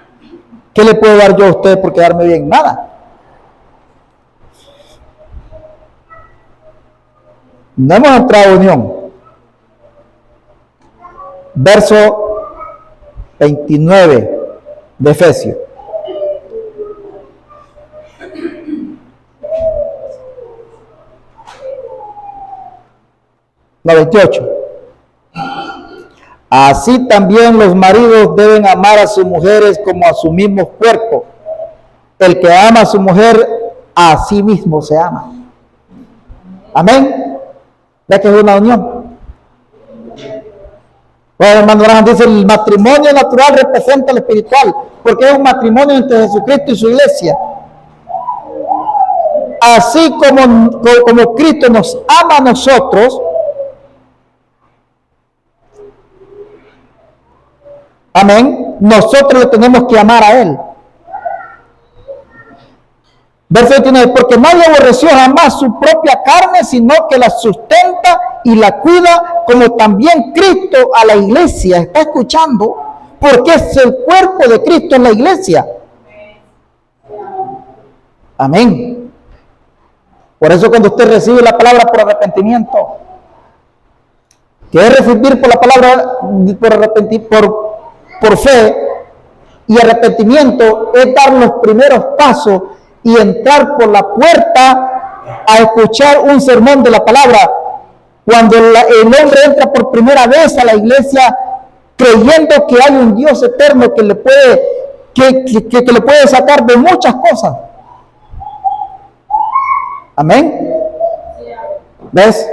¿Qué le puedo dar yo a usted por quedarme bien? Nada. No hemos entrado a unión. Verso 29 de Efesios. No, 28. Así también los maridos deben amar a sus mujeres como a su mismo cuerpo. El que ama a su mujer, a sí mismo se ama. Amén. ¿Ve que es una unión? Bueno, hermano Abraham dice: el matrimonio natural representa el espiritual, porque es un matrimonio entre Jesucristo y su iglesia. Así como Cristo nos ama a nosotros, amén, nosotros le tenemos que amar a Él. Verso 29, porque nadie aborreció jamás su propia carne, sino que la sustenta y la cuida, como también Cristo a la iglesia. ¿Está escuchando? Porque es el cuerpo de Cristo en la iglesia. Amén. Por eso cuando usted recibe la palabra por arrepentimiento, que es recibir por la palabra por fe, y arrepentimiento es dar los primeros pasos y entrar por la puerta a escuchar un sermón de la palabra. Cuando el hombre entra por primera vez a la iglesia creyendo que hay un Dios eterno que le puede sacar de muchas cosas. Amén. ¿Ves?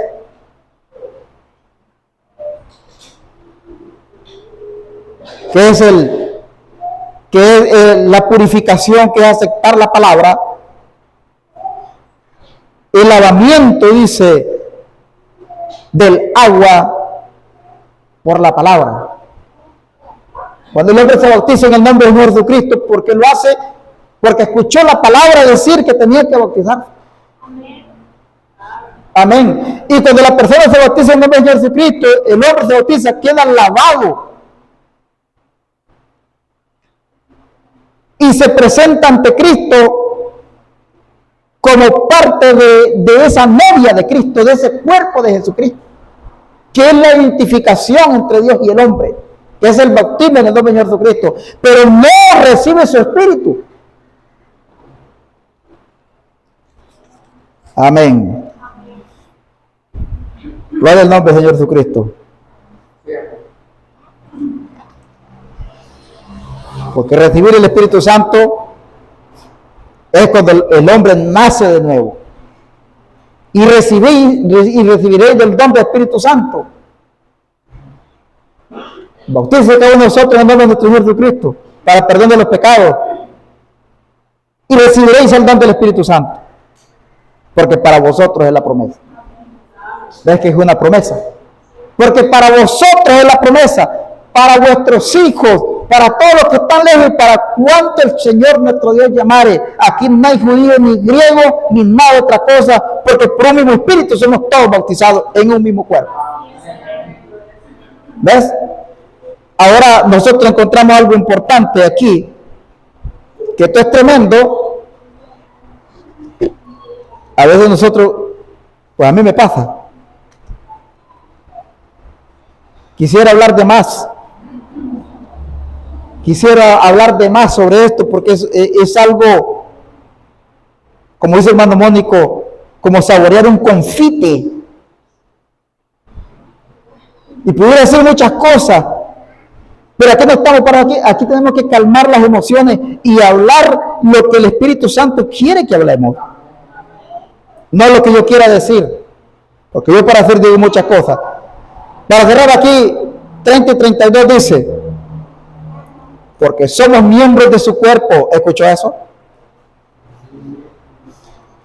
¿Qué es la purificación? Que es aceptar la palabra. El lavamiento, dice, del agua por la palabra. Cuando el hombre se bautiza en el nombre del Señor Jesucristo, ¿por qué lo hace? Porque escuchó la palabra decir que tenía que bautizar. Amén. Y cuando la persona se bautiza en el nombre del Señor Jesucristo, el hombre se bautiza, queda lavado y se presenta ante Cristo como parte de esa novia de Cristo, de ese cuerpo de Jesucristo, que es la identificación entre Dios y el hombre, que es el bautismo en el nombre del Señor Jesucristo, pero no recibe su espíritu. Amén. Gloria al nombre del Señor Jesucristo. Porque recibir el Espíritu Santo es cuando el hombre nace de nuevo. Y recibiréis del don del Espíritu Santo. Bautícese cada uno de nosotros en el nombre de nuestro Señor Jesucristo para el perdón de los pecados. Y recibiréis el don del Espíritu Santo. Porque para vosotros es la promesa. ¿Ves que es una promesa? Porque para vosotros es la promesa. Para vuestros hijos, para todos los que están lejos y para cuanto el Señor nuestro Dios llamare. Aquí no hay judío ni griego ni nada de otra cosa, porque por un mismo espíritu somos todos bautizados en un mismo cuerpo. ¿Ves? Ahora nosotros encontramos algo importante aquí, que esto es tremendo. A veces nosotros, pues a mí me pasa, quisiera hablar de más. Quisiera hablar de más sobre esto porque es algo, como dice el hermano Mónico, como saborear un confite. Y pudiera decir muchas cosas, pero aquí no estamos para aquí tenemos que calmar las emociones y hablar lo que el Espíritu Santo quiere que hablemos. No lo que yo quiera decir, porque yo para hacer digo muchas cosas. Para cerrar aquí, 30 y 32 dice, porque somos miembros de su cuerpo. ¿Escuchó eso?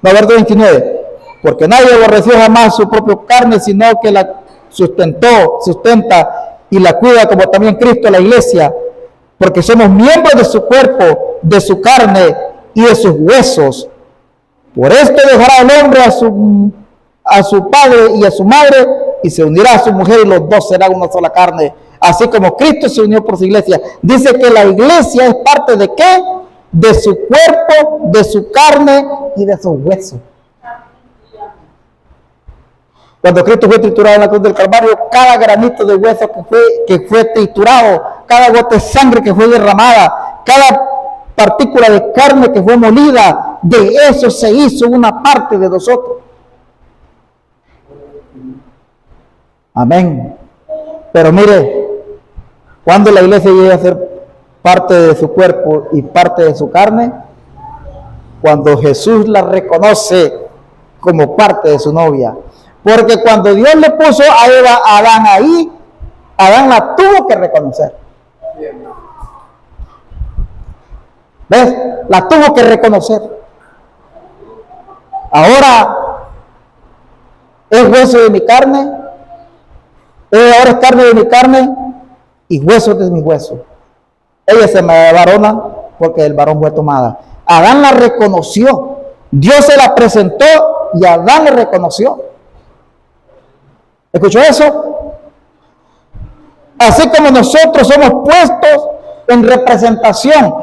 No, verso 29. Porque nadie aborreció jamás su propia carne, sino que la sustenta y la cuida, como también Cristo la iglesia. Porque somos miembros de su cuerpo, de su carne y de sus huesos. Por esto dejará el hombre a su padre y a su madre, y se unirá a su mujer, y los dos serán una sola carne. Así como Cristo se unió por su iglesia. Dice que la iglesia es parte de ¿qué? De su cuerpo, de su carne y de sus huesos. Cuando Cristo fue triturado en la cruz del Calvario, cada granito de hueso que fue triturado, cada gota de sangre que fue derramada, cada partícula de carne que fue molida, de eso se hizo una parte de nosotros. Amén. Pero mire, cuando la iglesia llega a ser parte de su cuerpo y parte de su carne, cuando Jesús la reconoce como parte de su novia. Porque cuando Dios le puso a Adán ahí, Adán la tuvo que reconocer. ¿Ves? La tuvo que reconocer. Ahora es hueso de mi carne, ahora es carne de mi carne y huesos de mis huesos. Ella se me varona porque el varón fue tomada. Adán la reconoció. Dios se la presentó y Adán la reconoció. ¿Escuchó eso? Así como nosotros somos puestos en representación,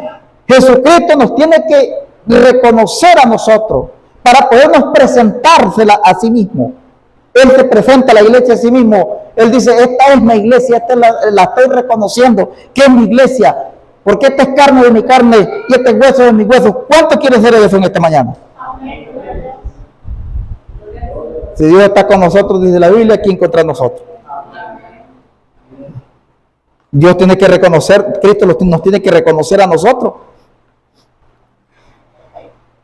Jesucristo nos tiene que reconocer a nosotros para podernos presentársela a sí mismo. Él se presenta a la iglesia a sí mismo. Él dice, esta es mi iglesia, esta la estoy reconociendo, que es mi iglesia, porque esta es carne de mi carne y este es hueso de mis huesos. ¿Cuánto quiere ser eso en esta mañana? Si Dios está con nosotros, dice la Biblia, ¿quién contra nosotros? Dios tiene que reconocer, Cristo nos tiene que reconocer a nosotros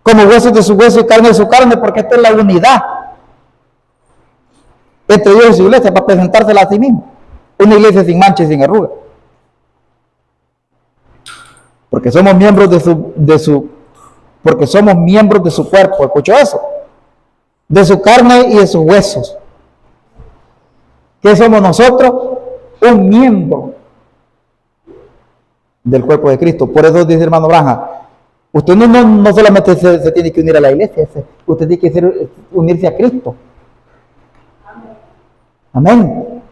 como huesos de su hueso y carne de su carne, porque esta es la unidad entre Dios y su iglesia para presentársela a sí mismo. Una iglesia sin mancha y sin arruga. Porque somos miembros porque somos miembros de su cuerpo. ¿Escuchó eso? De su carne y de sus huesos. ¿Qué somos nosotros? Un miembro del cuerpo de Cristo. Por eso dice hermano Branja, usted no solamente se tiene que unir a la iglesia, usted tiene que unirse a Cristo. Amén.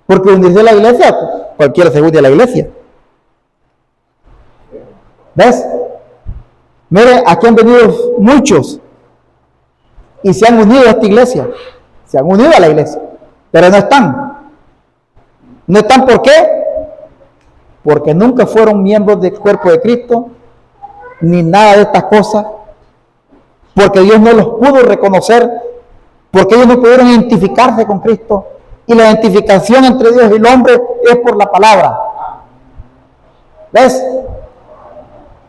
Porque unirse a la iglesia, cualquiera se une a la iglesia. ¿Ves? Mire, aquí han venido muchos y se han unido a esta iglesia. Se han unido a la iglesia. Pero no están. ¿No están por qué? Porque nunca fueron miembros del cuerpo de Cristo, ni nada de estas cosas. Porque Dios no los pudo reconocer porque ellos no pudieron identificarse con Cristo. Y la identificación entre Dios y el hombre es por la palabra. ¿Ves?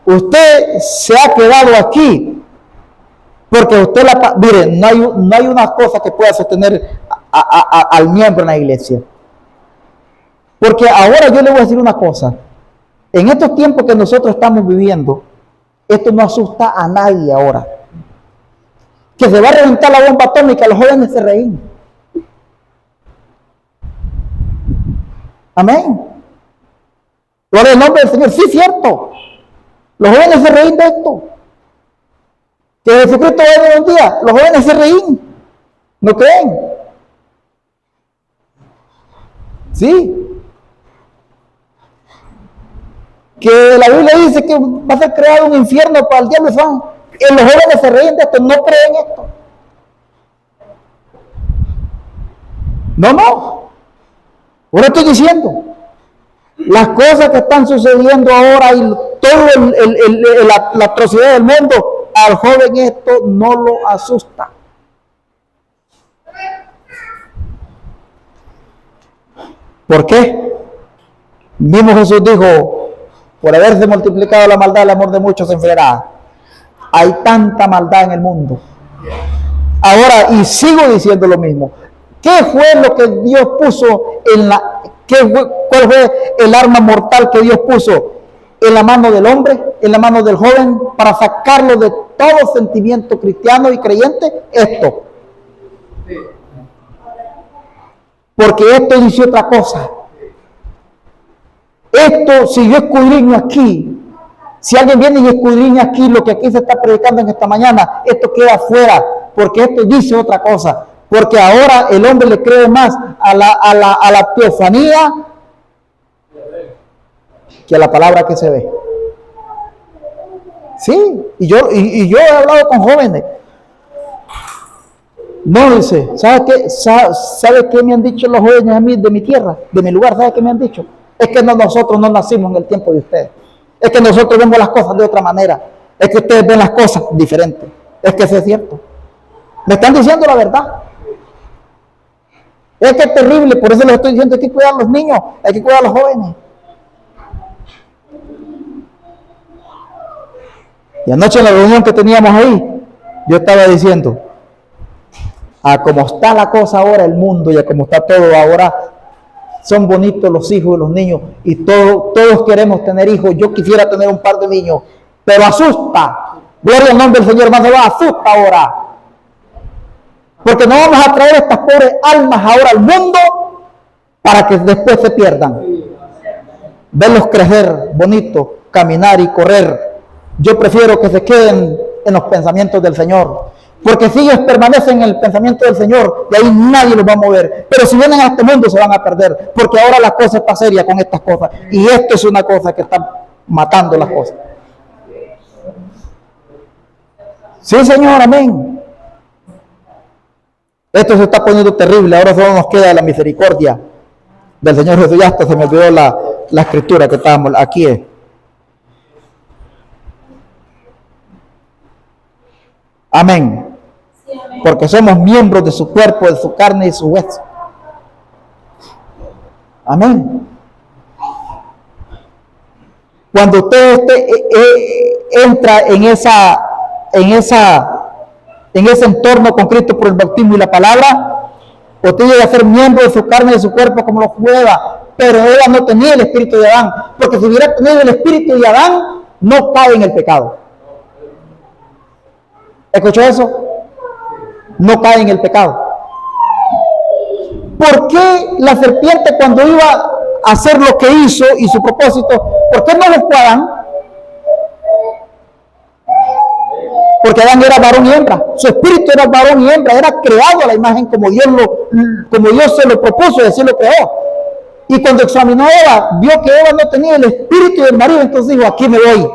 Usted se ha quedado aquí porque usted mire, no hay una cosa que pueda sostener al miembro en la iglesia. Porque ahora yo le voy a decir una cosa. En estos tiempos que nosotros estamos viviendo, esto no asusta a nadie ahora. Que se va a reventar la bomba atómica, los jóvenes se reín. Amén. Gloria al nombre del Señor. Sí, cierto. Los jóvenes se reín de esto. Que Jesucristo va a venir un día. Los jóvenes se reín. ¿No creen? Sí. Que la Biblia dice que va a ser creado un infierno para el diablo y Juan. Y los jóvenes se ríen de esto, no creen esto. No. Ahora estoy diciendo, las cosas que están sucediendo ahora y todo la atrocidad del mundo, al joven esto no lo asusta. ¿Por qué? Mismo Jesús dijo, por haberse multiplicado la maldad, el amor de muchos se enfriará. Hay tanta maldad en el mundo. Ahora, y sigo diciendo lo mismo. ¿Qué fue lo que Dios puso cuál fue el arma mortal que Dios puso en la mano del hombre, en la mano del joven, para sacarlo de todo sentimiento cristiano y creyente? Esto. Porque esto dice otra cosa. Esto, si yo escudriño aquí, si alguien viene y escudriña aquí lo que aquí se está predicando en esta mañana, esto queda afuera, porque esto dice otra cosa. Porque ahora el hombre le cree más a la teofanía que a la palabra que se ve. Sí, y yo he hablado con jóvenes. No, dice, ¿sabe qué me han dicho los jóvenes a mí de mi tierra, de mi lugar? ¿Sabe qué me han dicho? Es que nosotros no nacimos en el tiempo de ustedes. Es que nosotros vemos las cosas de otra manera. Es que ustedes ven las cosas diferentes. Es que eso es cierto. Me están diciendo la verdad. Es que es terrible, por eso les estoy diciendo, hay que cuidar a los niños, hay que cuidar a los jóvenes. Y anoche en la reunión que teníamos ahí, yo estaba diciendo, a cómo está la cosa ahora, el mundo, y a cómo está todo ahora, son bonitos los hijos y los niños, y todos queremos tener hijos. Yo quisiera tener un par de niños, pero asusta. Gloria al nombre del Señor, hermano, asusta ahora. Porque no vamos a traer estas pobres almas ahora al mundo para que después se pierdan. Verlos crecer bonito, caminar y correr. Yo prefiero que se queden en los pensamientos del Señor. Porque si ellos permanecen en el pensamiento del Señor, de ahí nadie los va a mover. Pero si vienen a este mundo se van a perder. Porque ahora la cosa está seria con estas cosas. Y esto es una cosa que está matando las cosas. Sí, Señor, amén. Esto se está poniendo terrible. Ahora solo nos queda la misericordia del Señor Jesús. Ya hasta se me olvidó la escritura que estábamos aquí. Amén. Porque somos miembros de su cuerpo, de su carne y su hueso. Amén. Cuando usted entra en ese entorno con Cristo por el bautismo y la palabra, usted llega a ser miembro de su carne y de su cuerpo como lo juega. Pero Eva no tenía el espíritu de Adán, porque si hubiera tenido el espíritu de Adán, no cae en el pecado. ¿Escuchó eso? No cae en el pecado. ¿Por qué la serpiente, cuando iba a hacer lo que hizo y su propósito, por qué no buscó a Adán? Porque Adán era varón y hembra. Su espíritu era varón y hembra, era creado a la imagen como Dios se lo propuso y así lo creó. Y cuando examinó a Eva, vio que Eva no tenía el espíritu del marido, entonces dijo, aquí me voy.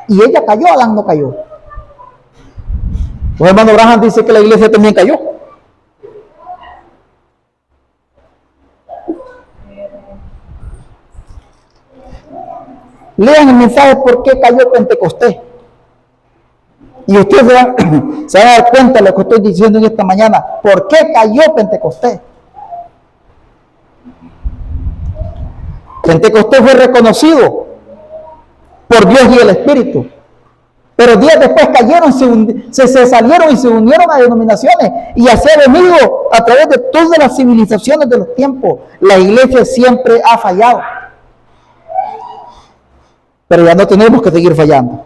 Y ella cayó, Adán no cayó. Los hermanos Abraham dice que la iglesia también cayó. Lean el mensaje por qué cayó Pentecostés. Y ustedes se van a dar cuenta de lo que estoy diciendo en esta mañana. ¿Por qué cayó Pentecostés? Pentecostés fue reconocido por Dios y el Espíritu. Pero días después cayeron, se salieron y se unieron a denominaciones. Y así ha venido a través de todas las civilizaciones de los tiempos. La iglesia siempre ha fallado. Pero ya no tenemos que seguir fallando.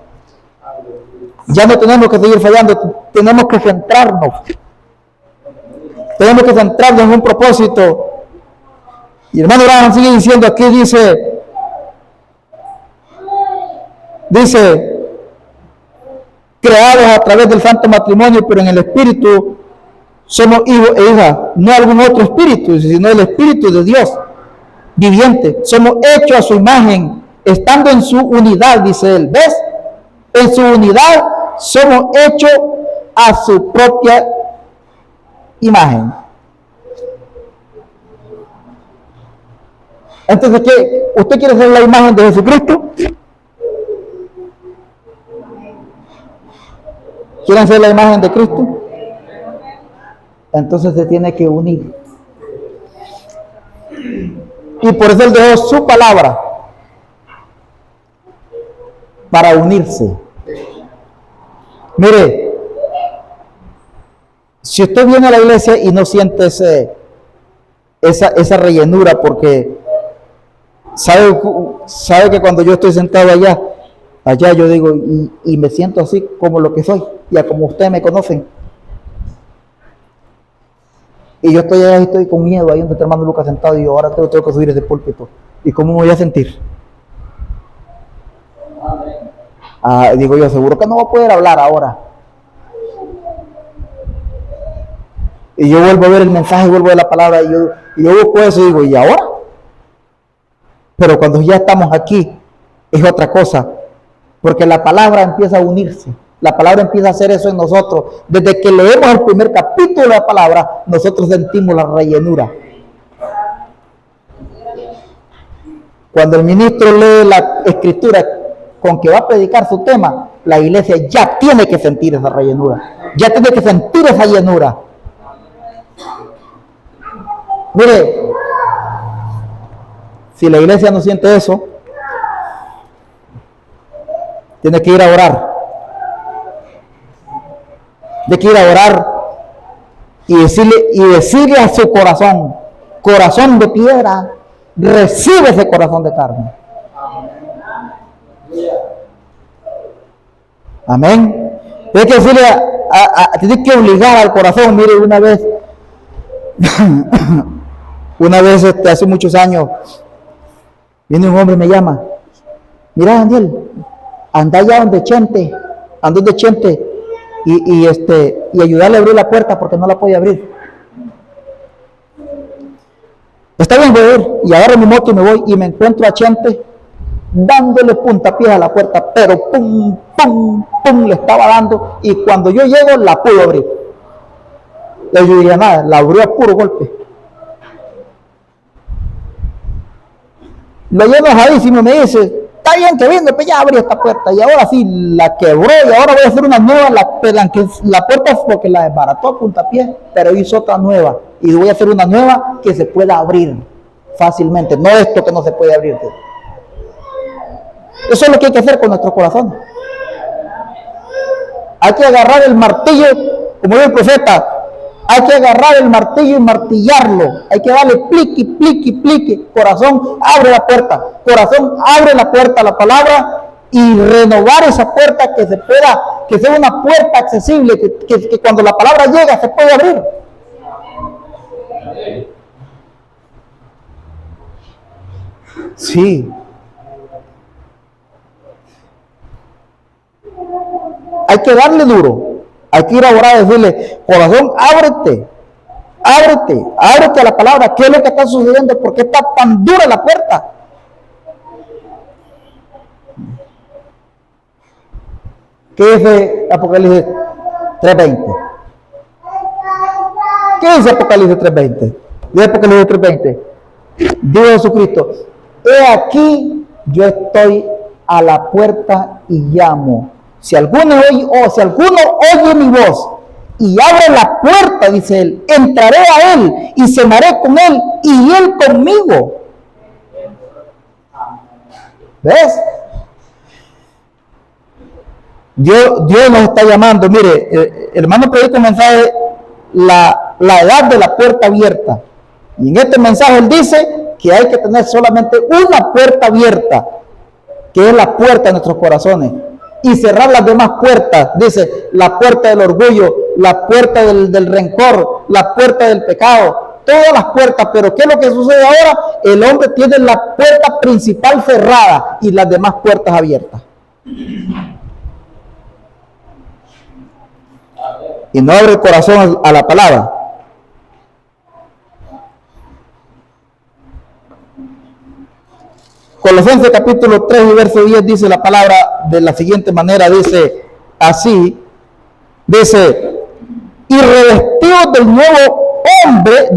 Ya no tenemos que seguir fallando. Tenemos que centrarnos. Tenemos que centrarnos en un propósito. Y hermano Abraham sigue diciendo aquí, dice, creados a través del santo matrimonio, pero en el espíritu somos hijos e hijas, no algún otro espíritu, sino el espíritu de Dios viviente. Somos hechos a su imagen, estando en su unidad, dice él. ¿Ves? En su unidad somos hechos a su propia imagen. Entonces, ¿qué? ¿Usted quiere ser la imagen de Jesucristo? ¿Quieren ser la imagen de Cristo? Entonces se tiene que unir. Y por eso Él dejó su palabra para unirse. Mire, si usted viene a la iglesia y no siente esa rellenura, porque sabe que cuando yo estoy sentado allá yo digo, y me siento así como lo que soy, ya como ustedes me conocen. Y yo estoy con miedo ahí donde está el hermano Lucas sentado, y yo ahora tengo que subir ese púlpito. ¿Y cómo me voy a sentir? Digo yo, seguro que no voy a poder hablar ahora. Y yo vuelvo a ver el mensaje, vuelvo a ver la palabra, y yo busco eso y digo, ¿y ahora? Pero cuando ya estamos aquí, es otra cosa. Porque la palabra empieza a unirse. La palabra empieza a hacer eso en nosotros. Desde que leemos el primer capítulo de la palabra, nosotros sentimos la rellenura. Cuando el ministro lee la escritura con que va a predicar su tema, la iglesia ya tiene que sentir esa rellenura. Ya tiene que sentir esa llenura. Mire, si la iglesia no siente eso, tiene que ir a orar. De que ir a orar y decirle a su corazón de piedra, recibe ese corazón de carne. Amén. Tiene que decirle, tiene que obligar al corazón. Mire, una vez hace muchos años, viene un hombre y me llama. Mira, Daniel, anda allá donde Chente, y ayudarle a abrir la puerta porque no la puede abrir. Está bien, voy a ir, y agarro mi moto y me voy, y me encuentro a Chente dándole puntapiés a la puerta, pero pum, pum, pum, le estaba dando, y cuando yo llego la puedo abrir. Le diría nada, la abrió a puro golpe. Lo llevo enojadísimo, me dice, está bien que venga, pues ya abrí esta puerta, y ahora sí la quebró, y ahora voy a hacer una nueva, la puerta es porque la desbarató a puntapié, pero hizo otra nueva, y voy a hacer una nueva que se pueda abrir fácilmente, no esto que no se puede abrir. Eso es lo que hay que hacer con nuestro corazón. Hay que agarrar el martillo, como dice el profeta, hay que agarrar el martillo y martillarlo. Hay que darle pliqui, pliqui, pliqui. Corazón, abre la puerta. Corazón, abre la puerta a la palabra y renovar esa puerta que sea una puerta accesible, que cuando la palabra llega se puede abrir. Sí. Hay que darle duro. Hay que ir a orar y decirle, corazón, ábrete a la palabra. ¿Qué es lo que está sucediendo? ¿Por qué está tan dura la puerta? ¿Qué dice Apocalipsis 3:20? ¿Qué dice Apocalipsis 3:20? Dice Apocalipsis 3:20. Dijo Jesucristo, he aquí, yo estoy a la puerta y llamo. si alguno oye mi voz y abre la puerta, dice él, entraré a él y cenaré con él y él conmigo. ¿Ves? Dios nos está llamando. Mire, hermano, predica un mensaje, la edad de la puerta abierta. Y en este mensaje él dice que hay que tener solamente una puerta abierta, que es la puerta de nuestros corazones, y cerrar las demás puertas. Dice, la puerta del orgullo, la puerta del rencor, la puerta del pecado, todas las puertas. Pero ¿qué es lo que sucede ahora? El hombre tiene la puerta principal cerrada y las demás puertas abiertas. Y no abre el corazón a la palabra. Colosenses capítulo 3 y verso 10 dice la palabra de la siguiente manera, dice así, dice, y revestidos del nuevo hombre,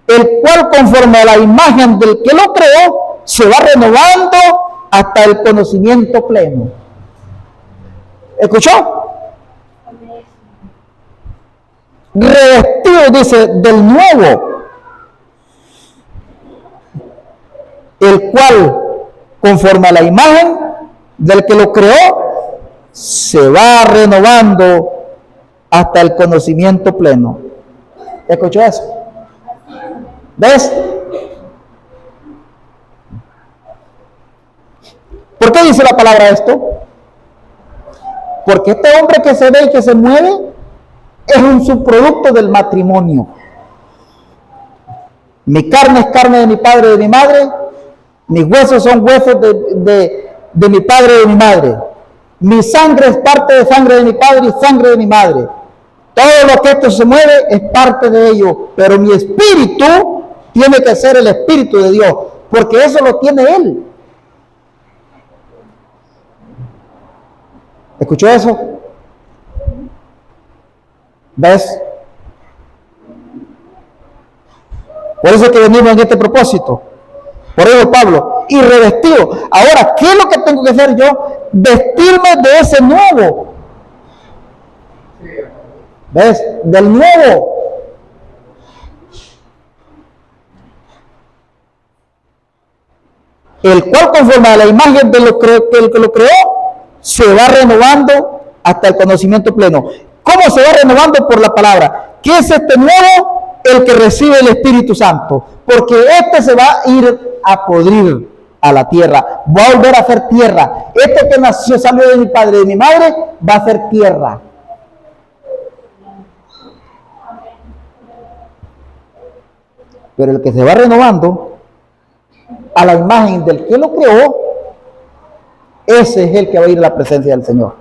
el cual conforme a la imagen del que lo creó, se va renovando hasta el conocimiento pleno. ¿Escuchó? Revestidos, dice, del nuevo, el cual, conforme a la imagen del que lo creó, se va renovando hasta el conocimiento pleno. ¿Escuchó eso? ¿Ves? ¿Por qué dice la palabra esto? Porque este hombre que se ve y que se mueve es un subproducto del matrimonio. Mi carne es carne de mi padre y de mi madre. Mis huesos son huesos de mi padre y de mi madre. Mi sangre es parte de sangre de mi padre y sangre de mi madre. Todo lo que esto se mueve es parte de ello. Pero mi espíritu tiene que ser el espíritu de Dios, porque eso lo tiene Él. ¿Escuchó eso? ¿Ves? Por eso es que venimos en este propósito. Por eso Pablo, y revestido. Ahora, ¿qué es lo que tengo que hacer yo? Vestirme de ese nuevo. ¿Ves? Del nuevo. El cual, conforme a la imagen del que lo creó, se va renovando hasta el conocimiento pleno. ¿Cómo se va renovando? Por la palabra. ¿Qué es este nuevo? El que recibe el Espíritu Santo. Porque este se va a ir a podrir a la tierra. Va a volver a hacer tierra. Este que nació, salió de mi padre y de mi madre, va a ser tierra. Pero el que se va renovando a la imagen del que lo creó, ese es el que va a ir a la presencia del Señor.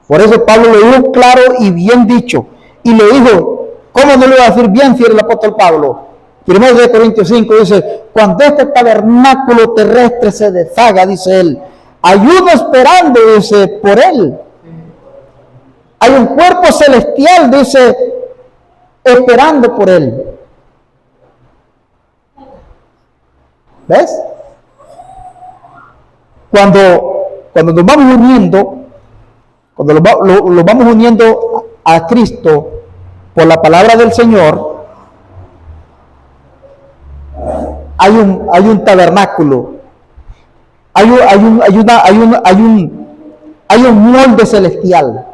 Por eso Pablo lo dijo claro y bien dicho. Y le dijo, ¿cómo no le va a decir bien si era el apóstol Pablo? 1 Corintios 5 dice, cuando este tabernáculo terrestre se deshaga, dice él, hay uno esperando, dice, por él. Hay un cuerpo celestial, dice, esperando por él. ¿Ves? Cuando nos vamos uniendo, cuando lo vamos uniendo a Cristo por la palabra del Señor, hay un tabernáculo, hay un molde celestial.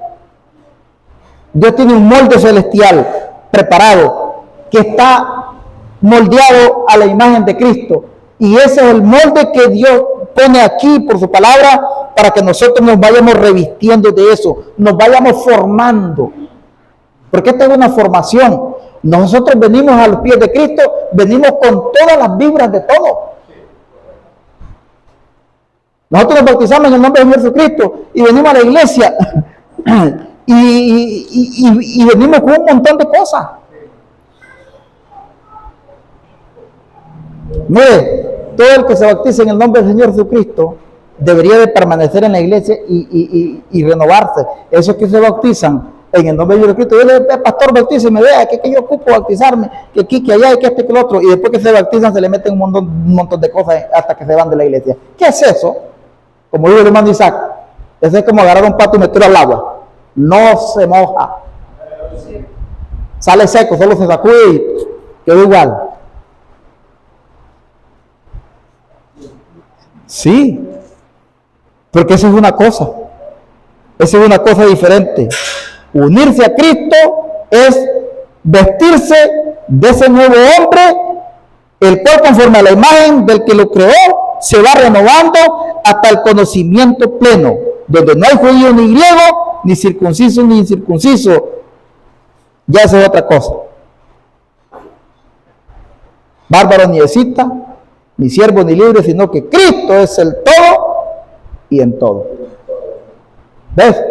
Dios tiene un molde celestial preparado que está moldeado a la imagen de Cristo, y ese es el molde que Dios pone aquí por su palabra para que nosotros nos vayamos revistiendo de eso, nos vayamos formando, porque esta es una formación. Nosotros venimos a los pies de Cristo, venimos con todas las vibras de todo. Nosotros nos bautizamos en el nombre de Jesucristo y venimos a la iglesia y venimos con un montón de cosas. Mire, todo el que se bautiza en el nombre del Señor Jesucristo debería de permanecer en la iglesia y renovarse. Esos que se bautizan en el nombre de Jesucristo, yo le digo, pastor, bautíceme, vea que yo ocupo bautizarme, que aquí, que allá, que este, que el otro, y después que se bautizan se le meten un montón de cosas hasta que se van de la iglesia. ¿Qué es eso? Como dijo el hermano Isaac, Eso es como agarrar un pato y meterlo al agua. No se moja. Sale seco, solo se sacude y quedó igual. Sí, porque eso es una cosa. Eso es una cosa diferente. Unirse a Cristo es vestirse de ese nuevo hombre, el cual conforme a la imagen del que lo creó, se va renovando hasta el conocimiento pleno, donde no hay judío ni griego, ni circunciso ni incircunciso. Ya eso es otra cosa. Bárbaro ni escita, ni siervo ni libre, sino que Cristo es el todo y en todo. ¿Ves?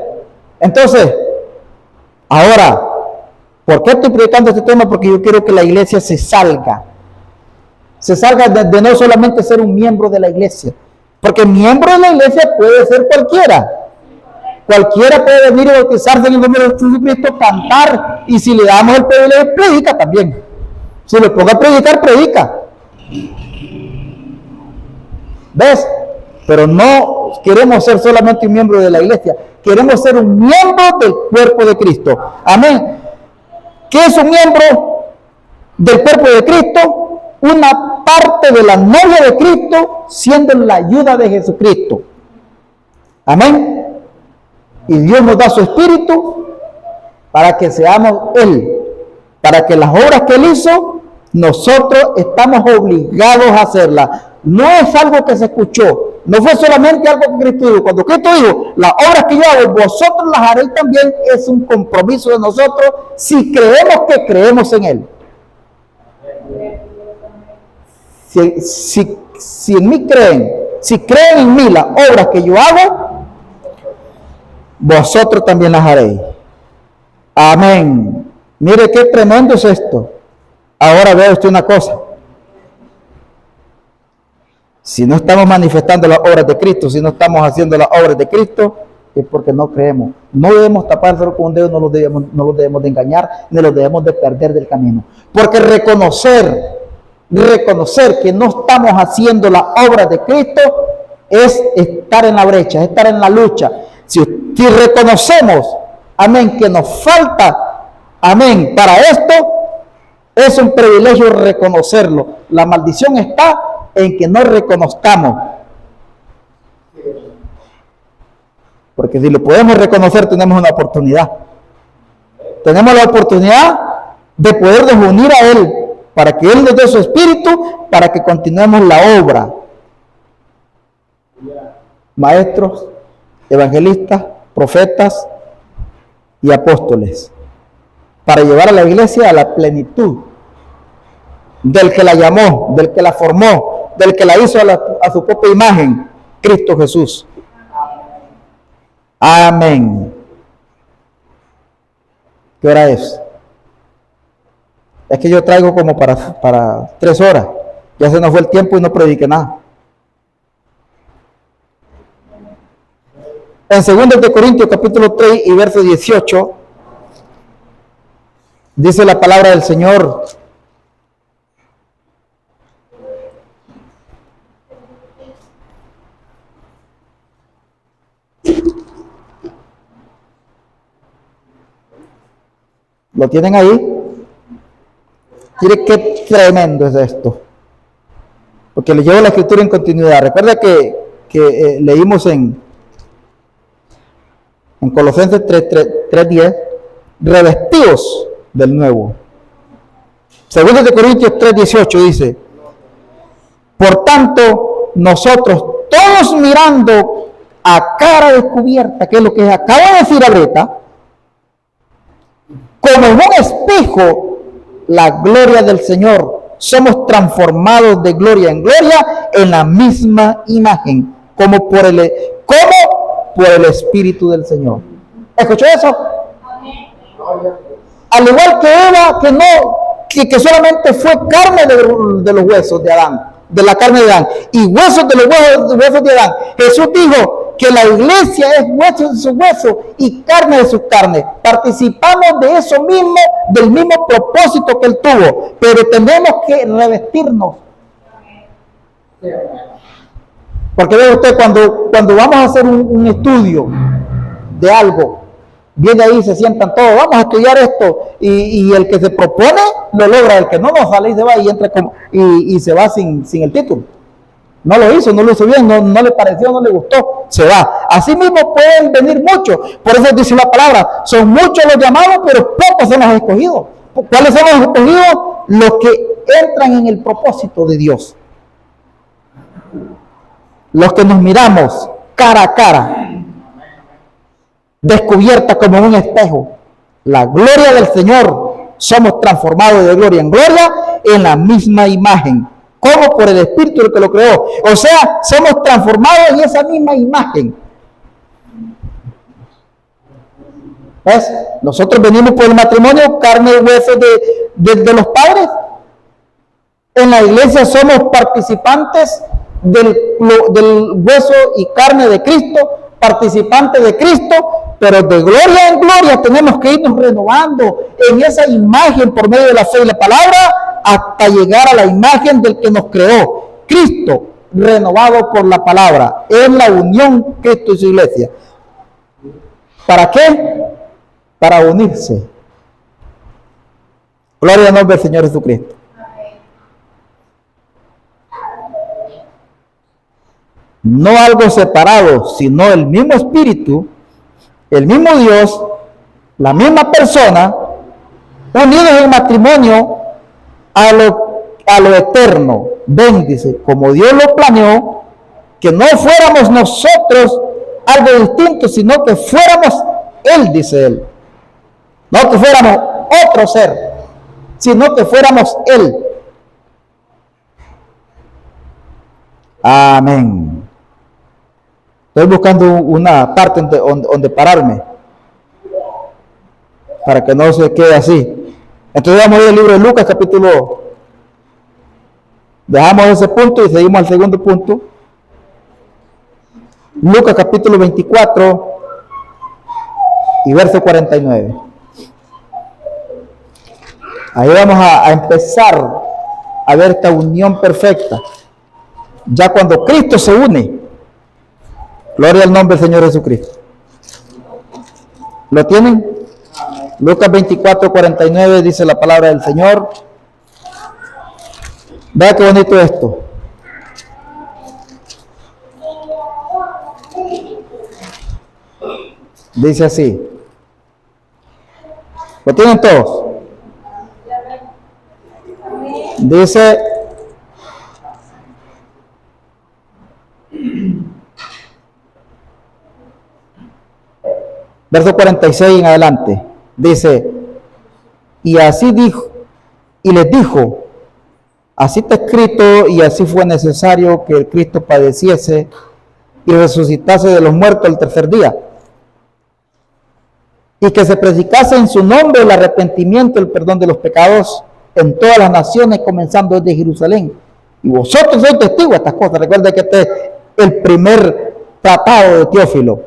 Entonces, ahora, ¿por qué estoy predicando este tema? Porque yo quiero que la iglesia se salga de no solamente ser un miembro de la iglesia, porque miembro de la iglesia puede ser cualquiera. Cualquiera puede venir y bautizarse en el nombre de Jesucristo, cantar, y si le damos el privilegio, predica también. Si le pongo a predicar, predica. ¿Ves? Pero no queremos ser solamente un miembro de la iglesia, queremos ser un miembro del cuerpo de Cristo. Amén. ¿Qué es un miembro del cuerpo de Cristo? Una parte de la novia de Cristo, siendo la ayuda de Jesucristo. Amén. Y Dios nos da su espíritu para que seamos Él, para que las obras que Él hizo, nosotros estamos obligados a hacerlas. No es algo que se escuchó, no fue solamente algo que Cristo dijo. Cuando Cristo dijo, las obras que yo hago, vosotros las haréis también, es un compromiso de nosotros si creemos que creemos en Él. Si en mí creen, si creen en mí las obras que yo hago, vosotros también las haréis. Amén. Mire qué tremendo es esto. Ahora vea usted una cosa. Si no estamos manifestando las obras de Cristo, si no estamos haciendo las obras de Cristo, es porque no creemos. No debemos tapárselo con un dedo, no los debemos de engañar, ni los debemos de perder del camino. Porque reconocer que no estamos haciendo las obras de Cristo es estar en la brecha, es estar en la lucha. Si reconocemos, amén, que nos falta, amén, para esto, es un privilegio reconocerlo. La maldición está en que no reconozcamos. Porque si lo podemos reconocer, tenemos una oportunidad. Tenemos la oportunidad de podernos unir a Él, para que Él nos dé su espíritu, para que continuemos la obra. Maestros, evangelistas, profetas y apóstoles, para llevar a la iglesia a la plenitud del que la llamó, del que la formó, del que la hizo a su propia imagen, Cristo Jesús. Amén. ¿Qué hora es? Es que yo traigo como para 3 horas. Ya se nos fue el tiempo y no prediqué nada. En 2 de Corintios capítulo 3 y verso 18, dice la palabra del Señor: ¿lo tienen ahí? Mire qué tremendo es esto, porque le llevo la escritura en continuidad. Recuerda que leímos en Colosenses 3:10, revestidos del nuevo. 2 de Corintios 3:18 dice: por tanto, nosotros todos mirando a cara descubierta, que es lo que acaba de decir ahorita, como en un espejo, la gloria del Señor, somos transformados de gloria en gloria en la misma imagen, como por el Espíritu del Señor. ¿Escuchó eso? Al igual que Eva, que solamente fue carne de los huesos de Adán, de la carne de Adán, y huesos de los huesos de Adán. Jesús dijo que la iglesia es hueso de sus huesos y carne de sus carnes. Participamos de eso mismo, del mismo propósito que Él tuvo, pero tenemos que revestirnos. Porque ve usted, cuando vamos a hacer un estudio de algo, viene ahí, se sientan todos, vamos a estudiar esto, y el que se propone lo logra, el que no sale y se va y entra y se va sin el título. No lo hizo bien, no le pareció, no le gustó, se va. Así mismo pueden venir muchos. Por eso dice la palabra, son muchos los llamados, pero pocos son los escogidos. ¿Cuáles son los escogidos? Los que entran en el propósito de Dios. Los que nos miramos cara a cara, descubierta como un espejo, la gloria del Señor, somos transformados de gloria en gloria en la misma imagen, como por el Espíritu el que lo creó. O sea, somos transformados en esa misma imagen. ¿Ves? Nosotros venimos por el matrimonio, carne y hueso de los padres. En la iglesia somos participantes del hueso y carne de Cristo, participantes de Cristo, pero de gloria en gloria tenemos que irnos renovando en esa imagen por medio de la fe y la palabra hasta llegar a la imagen del que nos creó, Cristo, renovado por la palabra, en la unión Cristo y su iglesia. ¿Para qué? Para unirse. Gloria al nombre del Señor Jesucristo. No algo separado, sino el mismo Espíritu, el mismo Dios, la misma persona, unidos en matrimonio a lo eterno. Ven, dice, como Dios lo planeó, que no fuéramos nosotros algo distinto, sino que fuéramos Él, dice Él. No que fuéramos otro ser, sino que fuéramos Él. Amén. Estoy buscando una parte donde pararme, para que no se quede así. Entonces vamos a ir al libro de Lucas, capítulo. Dejamos ese punto y seguimos al segundo punto. Lucas, capítulo 24 y verso 49. Ahí vamos a empezar a ver esta unión perfecta. Ya cuando Cristo se une. Gloria al nombre del Señor Jesucristo. ¿Lo tienen? Lucas 24, 49 dice la palabra del Señor. Vea qué bonito esto. Dice así. ¿Lo tienen todos? Dice: verso 46 en adelante, dice: y así dijo, y les dijo, así está escrito, y así fue necesario que el Cristo padeciese y resucitase de los muertos el tercer día, y que se predicase en su nombre el arrepentimiento, el perdón de los pecados en todas las naciones, comenzando desde Jerusalén. Y vosotros sois testigos de estas cosas. Recuerda que este es el primer tratado de Teófilo.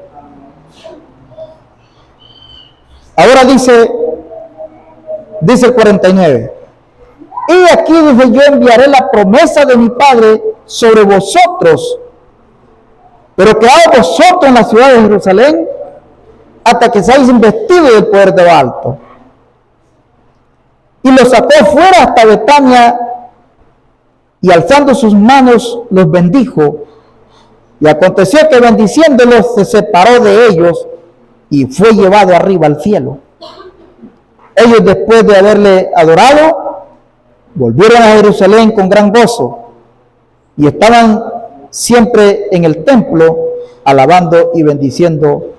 Ahora dice el 49: y aquí dice: yo enviaré la promesa de mi Padre sobre vosotros, pero quedaos vosotros en la ciudad de Jerusalén hasta que seáis investidos del poder de lo alto. Y los sacó fuera hasta Betania, y alzando sus manos los bendijo. Y aconteció que bendiciéndolos se separó de ellos y fue llevado arriba al cielo. Ellos, después de haberle adorado, volvieron a Jerusalén con gran gozo y estaban siempre en el templo alabando y bendiciendo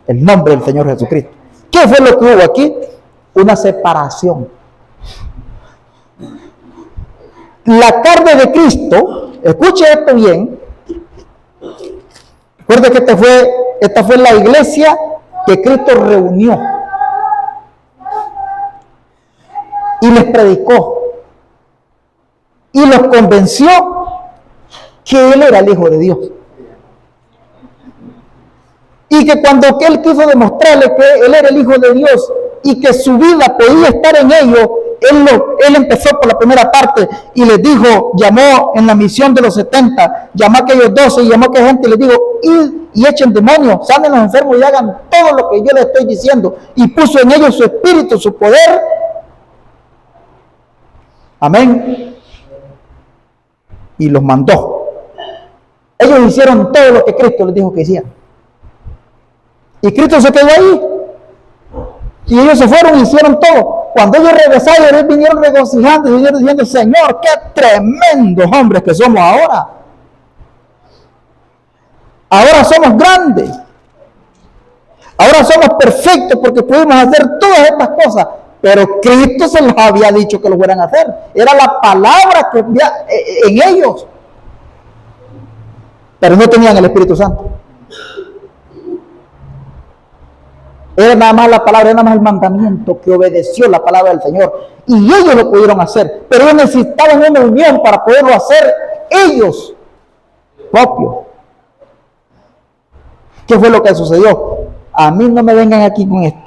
el nombre del Señor Jesucristo. ¿Qué fue lo que hubo aquí? Una separación. La carne de Cristo, escuche esto bien. Recuerde que esta fue la iglesia que Cristo reunió y les predicó y los convenció que Él era el Hijo de Dios, y que cuando Él quiso demostrarle que Él era el Hijo de Dios y que su vida podía estar en ellos, él empezó por la primera parte y les dijo, llamó en la misión de los 70, llamó a aquellos 12 y llamó a aquella gente y les dijo, id y echen demonios, sanen los enfermos y hagan todo lo que yo les estoy diciendo. Y puso en ellos su espíritu, su poder. Amén. Y los mandó. Ellos hicieron todo lo que Cristo les dijo que hicieran. Y Cristo se quedó ahí. Y ellos se fueron y hicieron todo. Cuando ellos regresaron, ellos vinieron regocijando y vinieron diciendo, Señor, qué tremendos hombres que somos ahora. Ahora somos grandes. Ahora somos perfectos porque pudimos hacer todas estas cosas. Pero Cristo se los había dicho que lo fueran a hacer. Era la palabra que había en ellos. Pero no tenían el Espíritu Santo. Era nada más la palabra, era nada más el mandamiento que obedeció la palabra del Señor. Y ellos lo pudieron hacer. Pero ellos necesitaban una unión para poderlo hacer ellos propios. ¿Qué fue lo que sucedió? A mí no me vengan aquí con esto.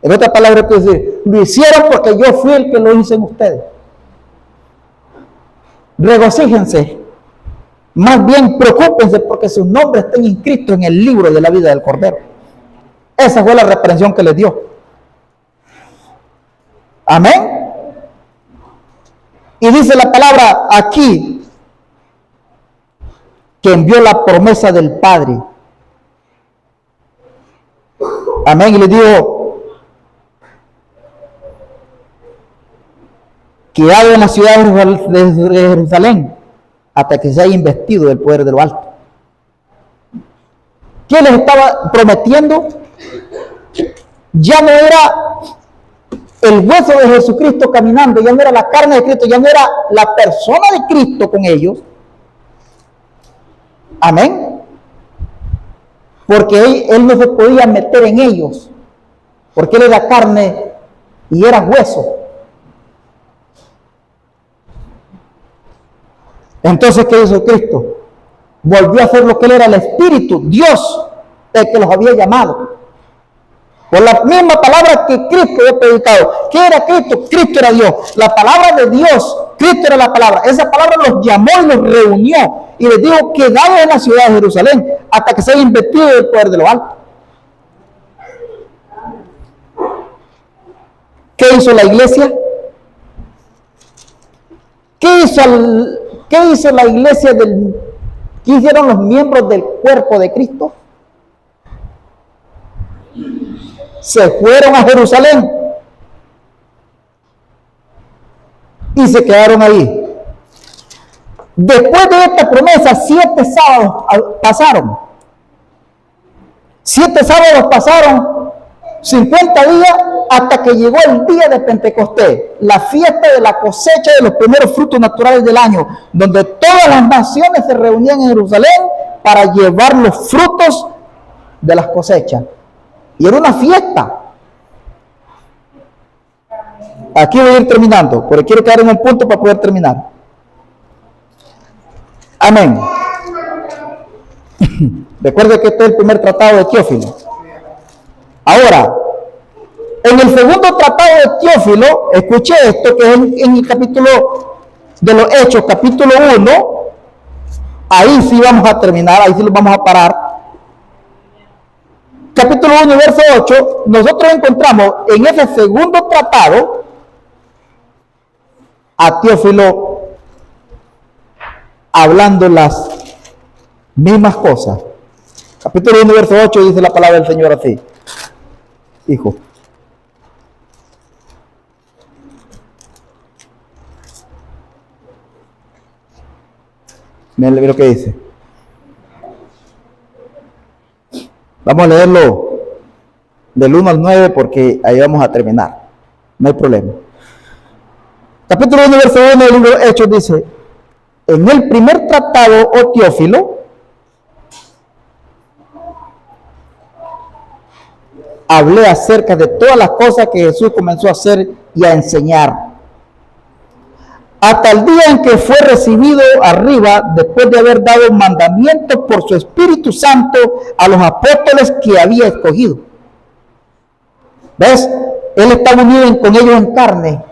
En otras palabras, quiero decir, lo hicieron porque yo fui el que lo hice en ustedes. Regocíjense. Más bien, preocúpense porque sus nombres estén inscritos en el libro de la vida del Cordero. Esa fue la reprensión que les dio. Amén. Y dice la palabra aquí que envió la promesa del Padre. Amén. Y les dijo que haga en la ciudad de Jerusalén hasta que se haya investido del poder de lo alto. ¿Qué les estaba prometiendo? Ya no era el hueso de Jesucristo caminando, ya no era la carne de Cristo, ya no era la persona de Cristo con ellos. Amén. Porque él no se podía meter en ellos, porque él era carne y era hueso. Entonces, ¿qué hizo Cristo? Volvió a hacer lo que él era, el Espíritu, Dios, el que los había llamado. Por la misma palabra que Cristo había predicado. ¿Qué era Cristo? Cristo era Dios. La palabra de Dios, Cristo era la palabra. Esa palabra los llamó y los reunió. Y les dijo, quedados en la ciudad de Jerusalén hasta que se haya investido del poder de lo alto. ¿Qué hizo la iglesia? ¿Qué hizo la iglesia ¿qué hicieron los miembros del cuerpo de Cristo? Se fueron a Jerusalén y se quedaron ahí. Después de esta promesa, 7 sábados pasaron. 7 sábados pasaron, 50 días, hasta que llegó el día de Pentecostés, la fiesta de la cosecha de los primeros frutos naturales del año, donde todas las naciones se reunían en Jerusalén para llevar los frutos de las cosechas. Y era una fiesta. Aquí voy a ir terminando, porque quiero quedar en un punto para poder terminar. Amén. Recuerde que este es el primer tratado de Teófilo. Ahora, en el segundo tratado de Teófilo, escuché esto, que es en el capítulo de los Hechos, capítulo 1. Ahí sí vamos a terminar, ahí sí lo vamos a parar. Capítulo 1, verso 8, nosotros encontramos en ese segundo tratado a Teófilo hablando las mismas cosas. Capítulo 1, verso 8 dice la palabra del Señor así. Hijo. Miren lo que dice. Vamos a leerlo del 1 al 9 porque ahí vamos a terminar. No hay problema. Capítulo 1, verso 1 del libro de Hechos dice: en el primer tratado, oh Teófilo, hablé acerca de todas las cosas que Jesús comenzó a hacer y a enseñar, hasta el día en que fue recibido arriba, después de haber dado mandamientos por su Espíritu Santo a los apóstoles que había escogido. ¿Ves? Él estaba unido con ellos en carne,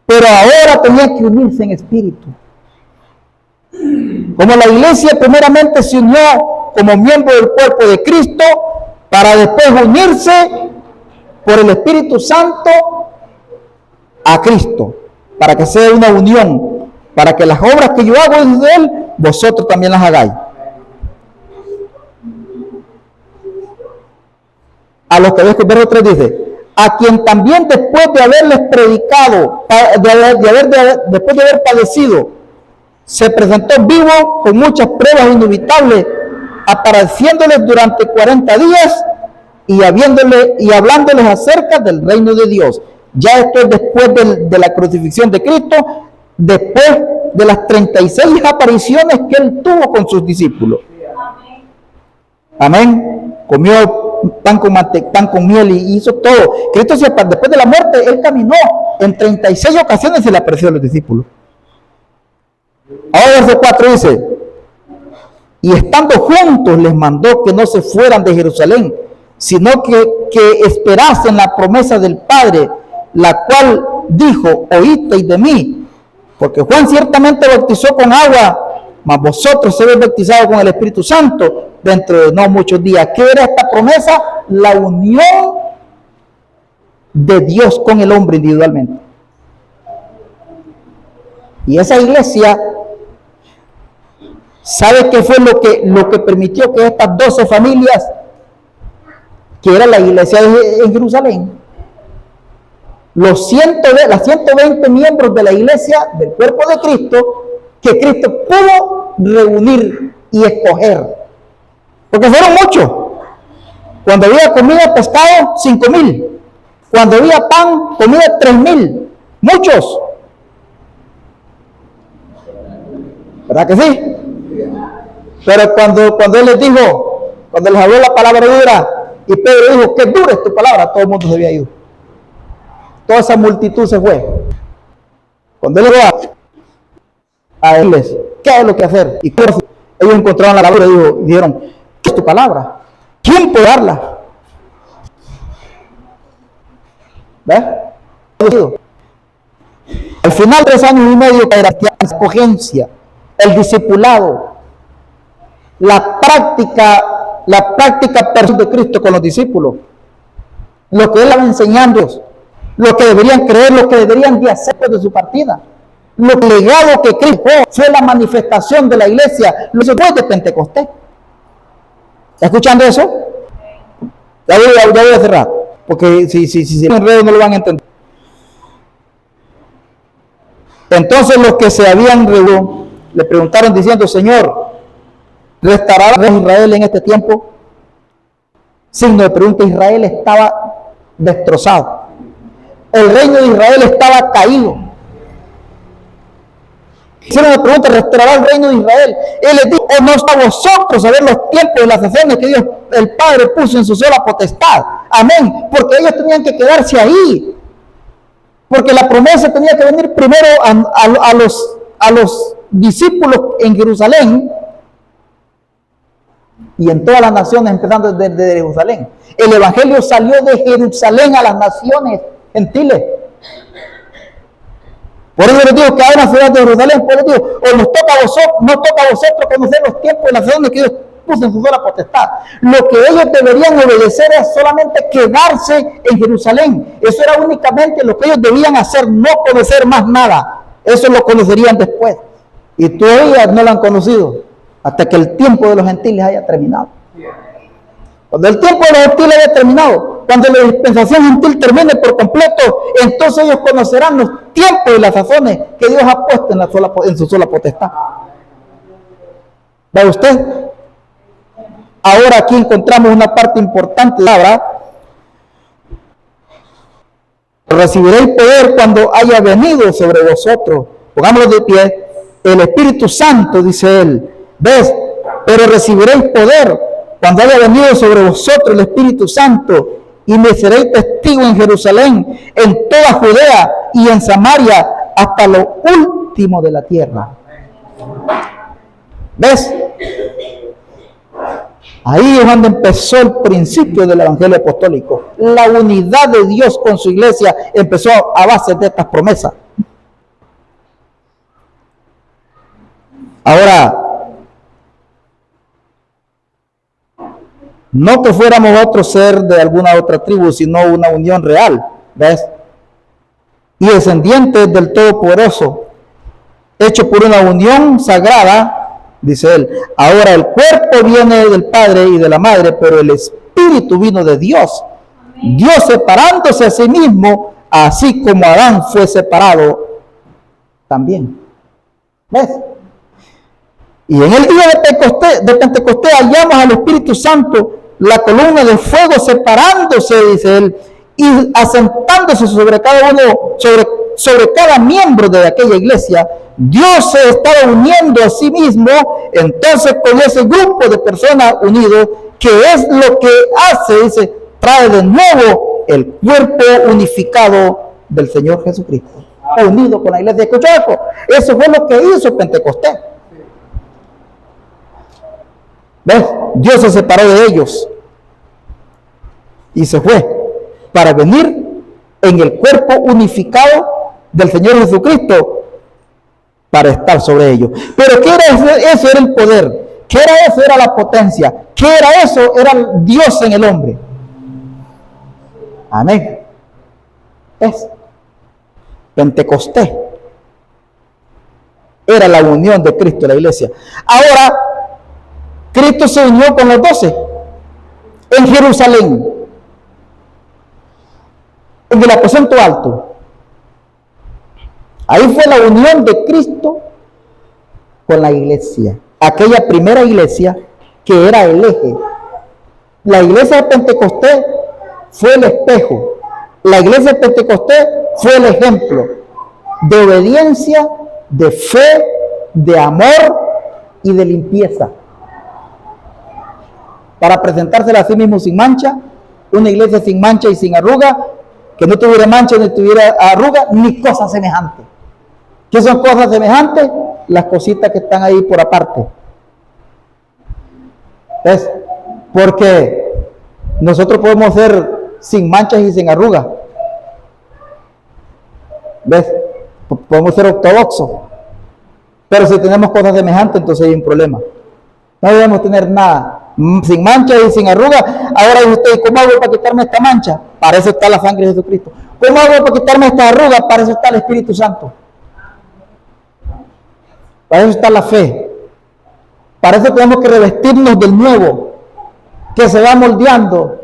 pero ahora tenían que unirse en espíritu. Como la iglesia primeramente se unió como miembro del cuerpo de Cristo, para después unirse por el Espíritu Santo a Cristo, para que sea una unión, para que las obras que yo hago desde Él, vosotros también las hagáis. A los que ves que el verso 3 dice, a quien también después de haberles predicado, después de haber padecido, se presentó vivo con muchas pruebas inevitables, apareciéndoles durante 40 días y hablándoles acerca del reino de Dios. Ya esto es después de la crucifixión de Cristo, después de las 36 apariciones que Él tuvo con sus discípulos. Amén. Comió pan con miel y hizo todo. Cristo, después de la muerte, Él caminó. En 36 ocasiones se le apareció a los discípulos. Ahora verso 4 dice, y estando juntos les mandó que no se fueran de Jerusalén, sino que esperasen la promesa del Padre, la cual dijo, oísteis de mí, porque Juan ciertamente bautizó con agua, mas vosotros seréis bautizados con el Espíritu Santo dentro de no muchos días. ¿Qué era esta promesa? La unión de Dios con el hombre individualmente. Y esa iglesia, ¿sabe qué fue lo que permitió que estas 12 familias, que era la iglesia en Jerusalén, las 120 miembros de la iglesia del cuerpo de Cristo, que Cristo pudo reunir y escoger? Porque fueron muchos. Cuando había comida, pescado, 5,000. Cuando había pan, comida, 3,000. Muchos. ¿Verdad que sí? Pero cuando Él les dijo, cuando les habló la palabra dura, y Pedro dijo, qué dura es tu palabra, todo el mundo se había ido. Toda esa multitud se fue. Cuando Él le dijo a ellos, ¿qué es lo que hacer? Y ellos encontraron la palabra y dijeron, ¿qué es tu palabra? ¿Quién puede darla? ¿Ves? Al final de 3 años y medio era la escogencia, el discipulado, la práctica personal de Cristo con los discípulos, lo que Él estaba enseñando, lo que deberían creer, lo que deberían de hacer de su partida. Lo legado que Cristo fue la manifestación de la iglesia después de Pentecostés. ¿Está escuchando eso? Ya voy a cerrar, porque si en redes no lo van a entender. Entonces los que se habían reunido le preguntaron diciendo, Señor, ¿restará el rey de Israel en este tiempo? Signo de pregunta. Israel estaba destrozado. El reino de Israel estaba caído. Hicieron la pregunta, ¿restaurará el reino de Israel? Él les dijo, no está a vosotros saber los tiempos y las sazones que Dios el Padre puso en su sola potestad. Amén. Porque ellos tenían que quedarse ahí. Porque la promesa tenía que venir primero a los discípulos en Jerusalén y en todas las naciones, empezando desde Jerusalén. El evangelio salió de Jerusalén a las naciones gentiles. Por eso les digo que hay una ciudad de Jerusalén. Por eso les digo, o nos toca a vosotros conocer los tiempos y las naciones que Dios puso en su sola potestad. Lo que ellos deberían obedecer es solamente quedarse en Jerusalén. Eso era únicamente lo que ellos debían hacer, no conocer más nada. Eso lo conocerían después. Y todavía no lo han conocido hasta que el tiempo de los gentiles haya terminado. Cuando el tiempo de los gentiles haya terminado, cuando la dispensación gentil termine por completo, entonces ellos conocerán los tiempos y las razones que Dios ha puesto en su sola potestad. ¿Ve usted? Ahora aquí encontramos una parte importante de la palabra. Recibiréis poder cuando haya venido sobre vosotros. Pongámoslo de pie. El Espíritu Santo, dice él. ¿Ves? Pero recibiréis poder cuando haya venido sobre vosotros el Espíritu Santo, y me seréis testigo en Jerusalén, en toda Judea y en Samaria, hasta lo último de la tierra. ¿Ves? Ahí es donde empezó el principio del evangelio apostólico. La unidad de Dios con su iglesia empezó a base de estas promesas. Ahora, no que fuéramos otro ser de alguna otra tribu, sino una unión real, ¿ves? Y descendientes del Todopoderoso, hecho por una unión sagrada, dice él. Ahora el cuerpo viene del Padre y de la Madre, pero el Espíritu vino de Dios. Dios separándose a sí mismo, así como Adán fue separado también. ¿Ves? Y en el día de Pentecostés hallamos al Espíritu Santo, la columna de fuego separándose, dice él, y asentándose sobre cada uno, sobre cada miembro de aquella iglesia. Dios se estaba uniendo a sí mismo, entonces con ese grupo de personas unidos, que es lo que hace, dice, trae de nuevo el cuerpo unificado del Señor Jesucristo, unido con la iglesia. ¿Escuchó eso? Eso fue lo que hizo Pentecostés. ¿Ves? Dios se separó de ellos y se fue para venir en el cuerpo unificado del Señor Jesucristo para estar sobre ellos. Pero ¿qué era eso? Eso era el poder. ¿Qué era eso? Era la potencia. ¿Qué era eso? Era Dios en el hombre. Amén. Es Pentecostés. Era la unión de Cristo en la iglesia. Ahora, Cristo se unió con los 12 en Jerusalén, en el aposento alto. Ahí fue la unión de Cristo con la iglesia, aquella primera iglesia que era el eje. La iglesia de Pentecostés fue el espejo. La iglesia de Pentecostés fue el ejemplo de obediencia, de fe, de amor y de limpieza, para presentársela a sí mismo sin mancha, una iglesia sin mancha y sin arruga, que no tuviera mancha ni tuviera arruga, ni cosas semejantes. ¿Qué son cosas semejantes? Las cositas que están ahí por aparte. ¿Ves? Porque nosotros podemos ser sin manchas y sin arrugas. ¿Ves? Podemos ser ortodoxos. Pero si tenemos cosas semejantes, entonces hay un problema. No debemos tener nada sin mancha y sin arruga. Ahora dice usted, ¿cómo hago para quitarme esta mancha? Para eso está la sangre de Jesucristo. ¿Cómo hago para quitarme esta arruga? Para eso está el Espíritu Santo. Para eso está la fe. Para eso tenemos que revestirnos del nuevo, que se va moldeando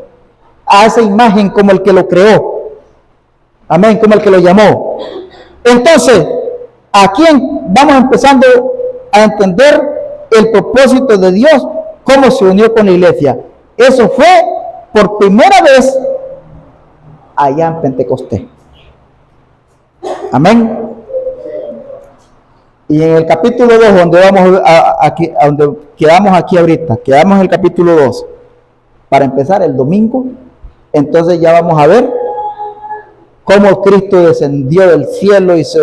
a esa imagen como el que lo creó. Amén, como el que lo llamó. Entonces, aquí vamos empezando a entender el propósito de Dios, cómo se unió con la iglesia. Eso fue por primera vez allá en Pentecostés. Amén. Y en el capítulo 2, donde vamos aquí, donde quedamos aquí ahorita, quedamos en el capítulo 2, para empezar el domingo, entonces ya vamos a ver cómo Cristo descendió del cielo y se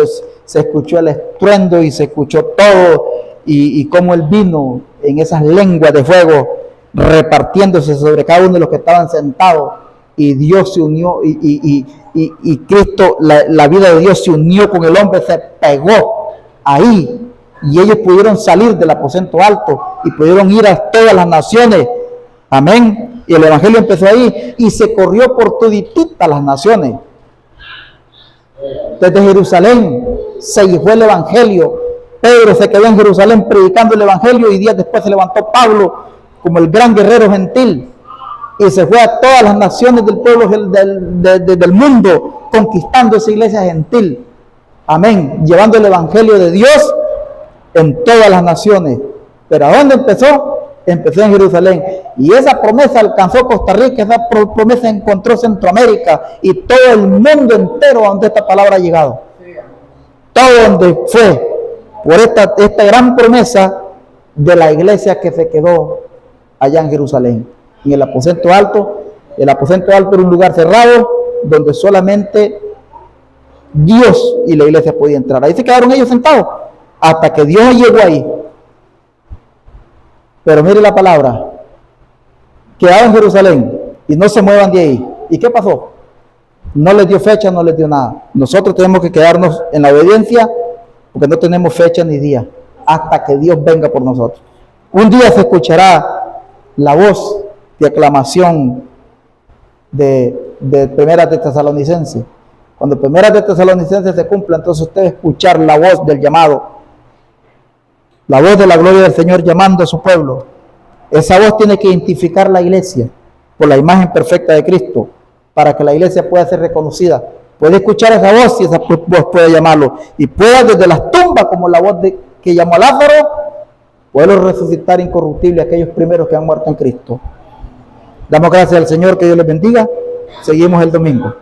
escuchó el estruendo y se escuchó todo, y cómo Él vino en esas lenguas de fuego repartiéndose sobre cada uno de los que estaban sentados, y Dios se unió, y Cristo, la vida de Dios se unió con el hombre, se pegó ahí, y ellos pudieron salir del aposento alto y pudieron ir a todas las naciones. Amén. Y el evangelio empezó ahí y se corrió por todititas las naciones. Desde Jerusalén se llevó el evangelio. Pedro se quedó en Jerusalén predicando el evangelio, y días después se levantó Pablo como el gran guerrero gentil y se fue a todas las naciones del pueblo del mundo, conquistando esa iglesia gentil. Amén. Llevando el evangelio de Dios en todas las naciones. Pero ¿a dónde empezó? Empezó en Jerusalén. Y esa promesa alcanzó Costa Rica, esa promesa encontró Centroamérica y todo el mundo entero donde esta palabra ha llegado. Todo donde fue por esta gran promesa de la iglesia que se quedó allá en Jerusalén. En el aposento alto. El aposento alto era un lugar cerrado donde solamente Dios y la iglesia podía entrar. Ahí se quedaron ellos sentados hasta que Dios llegó ahí. Pero mire la palabra, quedaron en Jerusalén y no se muevan de ahí. ¿Y qué pasó? No les dio fecha, no les dio nada. Nosotros tenemos que quedarnos en la obediencia porque no tenemos fecha ni día. hasta que Dios venga por nosotros. Un día se escuchará la voz de aclamación de Primera de Tesalonicenses. Cuando Primera de Tesalonicenses se cumpla, entonces usted va a escuchar la voz del llamado, la voz de la gloria del Señor llamando a su pueblo. Esa voz tiene que identificar la iglesia por la imagen perfecta de Cristo, para que la iglesia pueda ser reconocida. Puede escuchar esa voz y esa voz puede llamarlo. Y pueda desde las tumbas, como la voz que llamó a Lázaro, puede resucitar incorruptible a aquellos primeros que han muerto en Cristo. Damos gracias al Señor, que Dios les bendiga. Seguimos el domingo.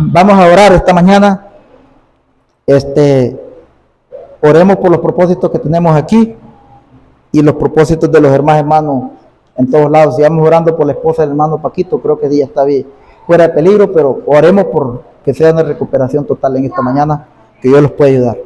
Vamos a orar esta mañana. Oremos por los propósitos que tenemos aquí y los propósitos de los hermanos en todos lados. Sigamos orando por la esposa del hermano Paquito. Creo que ella está bien, fuera de peligro, pero oremos por que sea una recuperación total en esta mañana, que Dios los pueda ayudar.